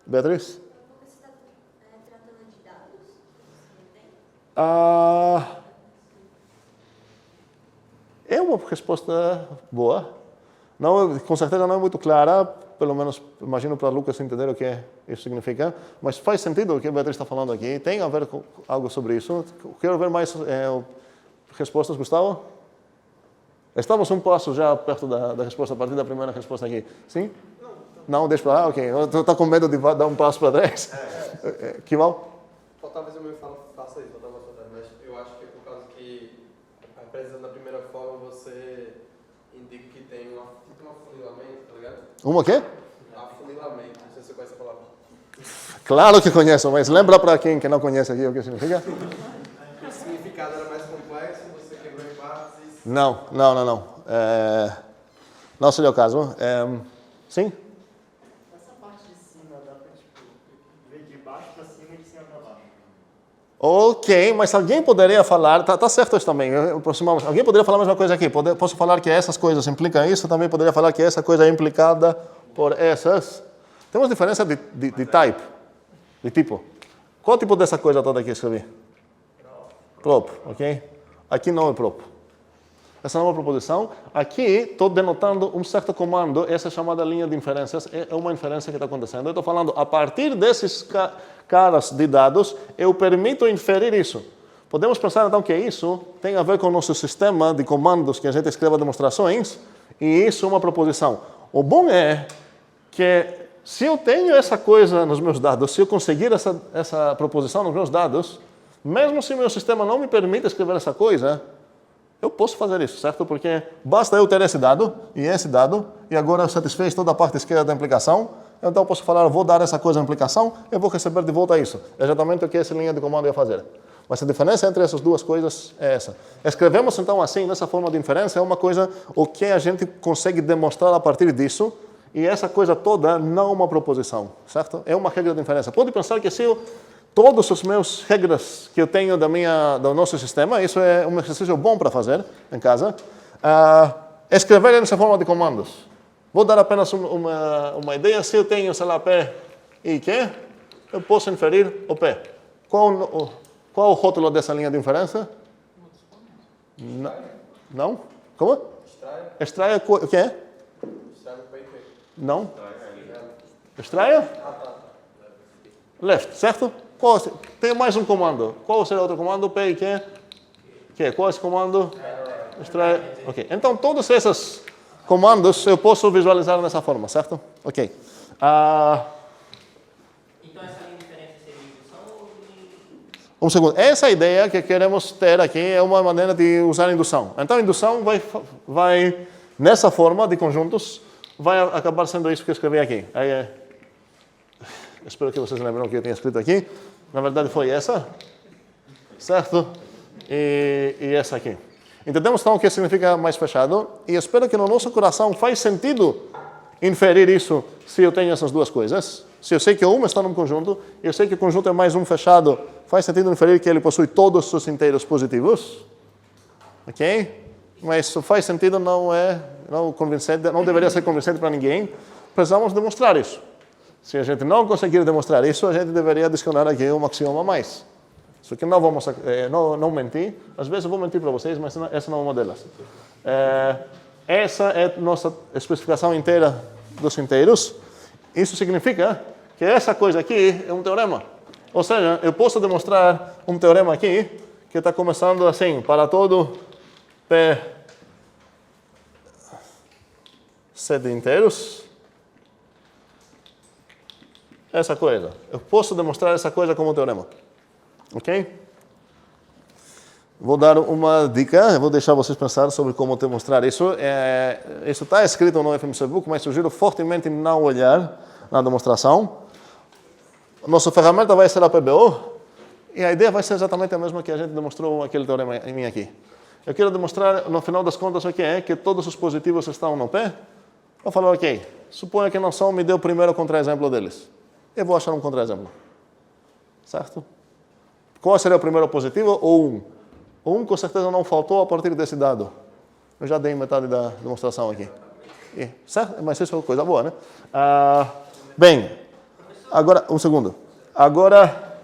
Beatriz? Você está tratando de dados? É uma resposta boa. Não, com certeza não é muito clara, pelo menos imagino para Lucas entender o que isso significa, mas faz sentido o que a Beatriz está falando aqui, tem a ver com algo sobre isso. Quero ver mais respostas, Gustavo? Estamos um passo já perto da resposta, a partir da primeira resposta aqui. Sim? Não, deixa para lá? Ok. Estou com medo de dar um passo para trás. Que mal? Talvez eu me faça isso, vou dar uma outra, mas eu acho que é por causa que, apresentando da primeira forma, você indica que tem tipo um afunilamento, tá ligado? Uma quê? Afunilamento, não sei se você conhece a palavra. Claro que conheço, mas lembra para quem que não conhece aqui o que significa? O significado era mais complexo, você quebrou em partes. Não. Não seria o caso. Sim? Essa parte de cima dá para ver de baixo para cima e de cima para baixo. Ok, mas alguém poderia falar, tá certo isso também, aproximamos. Alguém poderia falar a mesma coisa aqui. Posso falar que essas coisas implicam isso, também poderia falar que essa coisa é implicada por essas. Temos diferença de type, de tipo. Qual tipo dessa coisa toda aqui eu escrevi? Prop, ok? Aqui não é prop. Essa não é uma proposição. Aqui estou denotando um certo comando, essa é chamada linha de inferências, é uma inferência que está acontecendo. Eu estou falando, a partir desses caras de dados, eu permito inferir isso. Podemos pensar então que isso tem a ver com o nosso sistema de comandos que a gente escreve demonstrações, e isso é uma proposição. O bom é que se eu tenho essa coisa nos meus dados, se eu conseguir essa proposição nos meus dados, mesmo se o meu sistema não me permite escrever essa coisa, eu posso fazer isso, certo? Porque basta eu ter esse dado, e agora eu satisfez toda a parte esquerda da implicação, então eu posso falar, vou dar essa coisa à implicação, eu vou receber de volta isso. É exatamente o que essa linha de comando ia fazer. Mas a diferença entre essas duas coisas é essa. Escrevemos então assim, nessa forma de inferência, é uma coisa, o que a gente consegue demonstrar a partir disso, e essa coisa toda não é uma proposição, certo? É uma regra de inferência. Pode pensar que se eu todas as minhas regras que eu tenho do nosso sistema, isso é um exercício bom para fazer em casa, escrever nessa forma de comandos. Vou dar apenas uma ideia. Se eu tenho, sei lá, P e Q, eu posso inferir o P. Qual o rótulo dessa linha de inferência? Não? Como? Extraia o quê? Não? Extraia? Left, certo? Tem mais um comando. Qual será outro comando? P e Q? Qual é esse comando? Extraia. Ok. Então, todos esses comandos eu posso visualizar dessa forma, certo? Ok. Então essa linha de diferença seria indução ou... Um segundo. Essa ideia que queremos ter aqui é uma maneira de usar indução. Então, indução vai nessa forma de conjuntos, vai acabar sendo isso que eu escrevi aqui. Espero que vocês lembrem o que eu tinha escrito aqui. Na verdade, foi essa, certo? E essa aqui. Entendemos, então, o que significa mais fechado. E espero que no nosso coração faz sentido inferir isso se eu tenho essas duas coisas. Se eu sei que uma está num conjunto, eu sei que o conjunto é mais um fechado, faz sentido inferir que ele possui todos os inteiros positivos. Ok? Mas isso faz sentido, não é convincente, não deveria ser convincente para ninguém. Precisamos demonstrar isso. Se a gente não conseguir demonstrar isso, a gente deveria adicionar aqui um axioma a mais. Só que não vamos não mentir. Às vezes eu vou mentir para vocês, mas essa não é uma delas. Essa é a nossa especificação inteira dos inteiros. Isso significa que essa coisa aqui é um teorema. Ou seja, eu posso demonstrar um teorema aqui que está começando assim, para todo P C de inteiros. Essa coisa. Eu posso demonstrar essa coisa como um teorema. Ok? Vou dar uma dica, vou deixar vocês pensar sobre como demonstrar isso. Isso está escrito no FMC Book, mas sugiro fortemente não olhar na demonstração. Nossa ferramenta vai ser a PBO, e a ideia vai ser exatamente a mesma que a gente demonstrou aquele teorema em mim aqui. Eu quero demonstrar, no final das contas, o que é que todos os positivos estão no P. Vou falar, ok, suponha que não são, me dê o primeiro contra-exemplo deles. Eu vou achar um contra-exemplo. Certo? Qual seria o primeiro positivo? O 1. O 1 com certeza não faltou a partir desse dado. Eu já dei metade da demonstração aqui. Certo? Mas isso é coisa boa, né? Bem, agora, um segundo. Agora,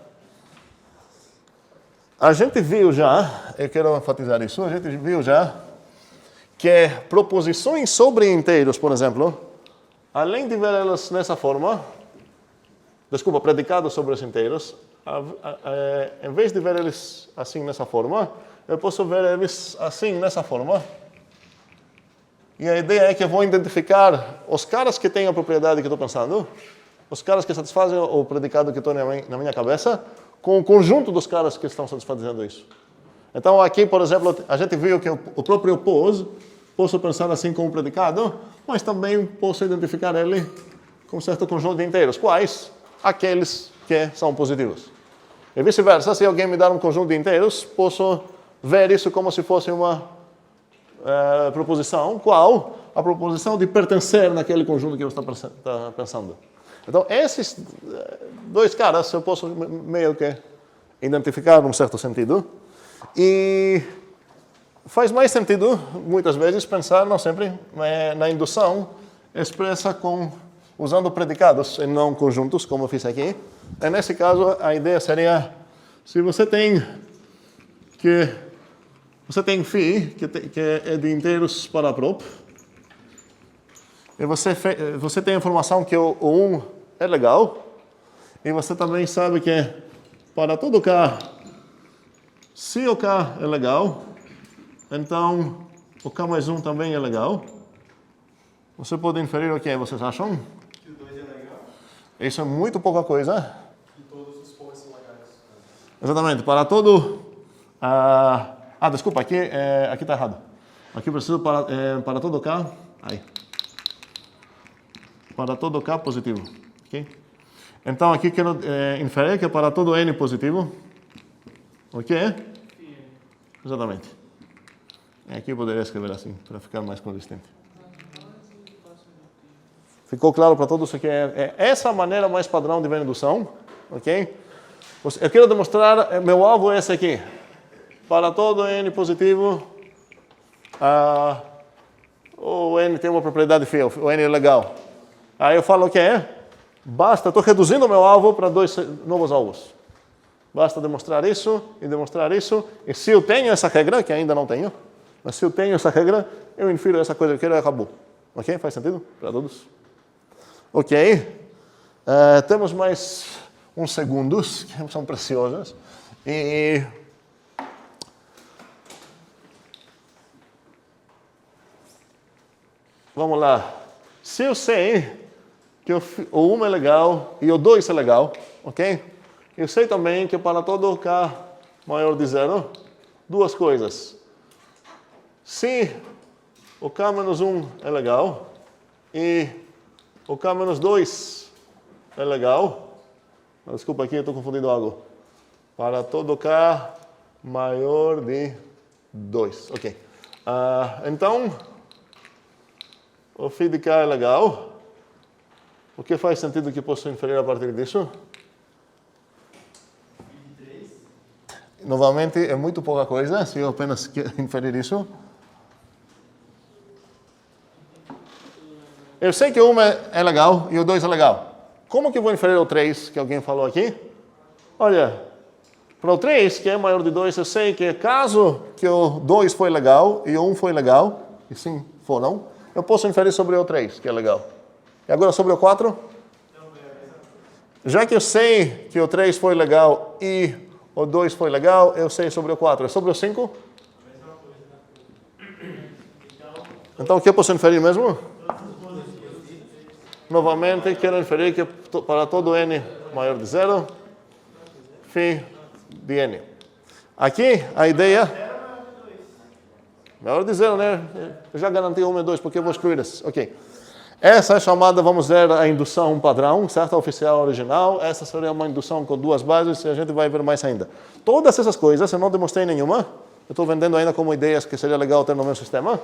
a gente viu já, eu quero enfatizar isso, a gente viu já que proposições sobre inteiros, por exemplo, além de ver elas nessa forma, predicados sobre os inteiros, em vez de ver eles assim nessa forma, eu posso ver eles assim nessa forma. E a ideia é que eu vou identificar os caras que têm a propriedade que estou pensando, os caras que satisfazem o predicado que estou na minha cabeça, com o conjunto dos caras que estão satisfazendo isso. Então aqui, por exemplo, a gente viu que o próprio pos, posso pensar assim como predicado, mas também posso identificar ele com um certo conjunto de inteiros. Quais? Aqueles que são positivos. E vice-versa, se alguém me dar um conjunto de inteiros, posso ver isso como se fosse uma proposição. Qual? A proposição de pertencer naquele conjunto que você está pensando. Então, esses dois caras eu posso meio que identificar num certo sentido. E faz mais sentido, muitas vezes, pensar, não sempre, na indução expressa usando predicados e não conjuntos, como eu fiz aqui. E nesse caso, a ideia seria, se você tem φ, que é de inteiros para prop, e você tem a informação que o 1 é legal, e você também sabe que para todo K, se o K é legal, então o K mais 1 também é legal. Você pode inferir o que vocês acham? Que o 2 é legal. Isso é muito pouca coisa. E todos os pós são legais. Exatamente. Para todo... desculpa, aqui está errado. Aqui preciso para todo K... Aí. Para todo K positivo. Okay? Então, aqui quero inferir que para todo N positivo... O que é? Exatamente. Aqui eu poderia escrever assim, para ficar mais consistente. Ficou claro para todos que é essa maneira mais padrão de ver indução, ok? Eu quero demonstrar, meu alvo é esse aqui. Para todo N positivo, o N tem uma propriedade feia, o N é legal. Aí eu falo o que basta, estou reduzindo o meu alvo para 2 novos alvos. Basta demonstrar isso, e se eu tenho essa regra, que ainda não tenho, mas se eu tenho essa regra, eu infiro essa coisa que eu quero e acabou. Ok? Faz sentido para todos? Ok. Temos mais uns segundos, que são preciosos. E vamos lá. Se eu sei que o 1 é legal e o 2 é legal, ok? Eu sei também que para todo K maior de 0, duas coisas. Se o K menos 1 é legal e o K menos 2 é legal, desculpa aqui, eu estou confundindo algo. Para todo K maior de 2, ok. Então, o φ de K é legal. O que faz sentido que posso inferir a partir disso? Novamente, é muito pouca coisa, se eu apenas inferir isso. Eu sei que o 1 é legal e o 2 é legal. Como que eu vou inferir o 3 que alguém falou aqui? Olha, para o 3, que é maior de 2, eu sei que caso que o 2 foi legal e o 1 foi legal, e sim foram, eu posso inferir sobre o 3, que é legal. E agora sobre o 4? Já que eu sei que o 3 foi legal e o 2 foi legal, eu sei sobre o 4. É sobre o 5? Então o que eu posso inferir mesmo? Novamente, quero inferir que para todo n maior de 0, φ de n. Aqui, a ideia... Maior de 0, né? Eu já garanti 1 e 2, porque eu vou excluir esse. Ok. Essa é chamada, vamos ver, a indução padrão, certo? A oficial original. Essa seria uma indução com 2 bases, e a gente vai ver mais ainda. Todas essas coisas, eu não demonstrei nenhuma. Eu estou vendendo ainda como ideias que seria legal ter no meu sistema.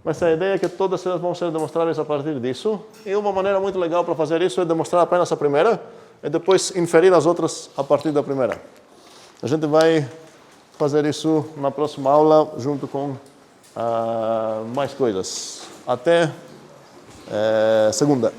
Mas a ideia é que todas elas vão ser demonstradas a partir disso. E uma maneira muito legal para fazer isso é demonstrar apenas a primeira e depois inferir as outras a partir da primeira. A gente vai fazer isso na próxima aula junto com mais coisas. Até segunda.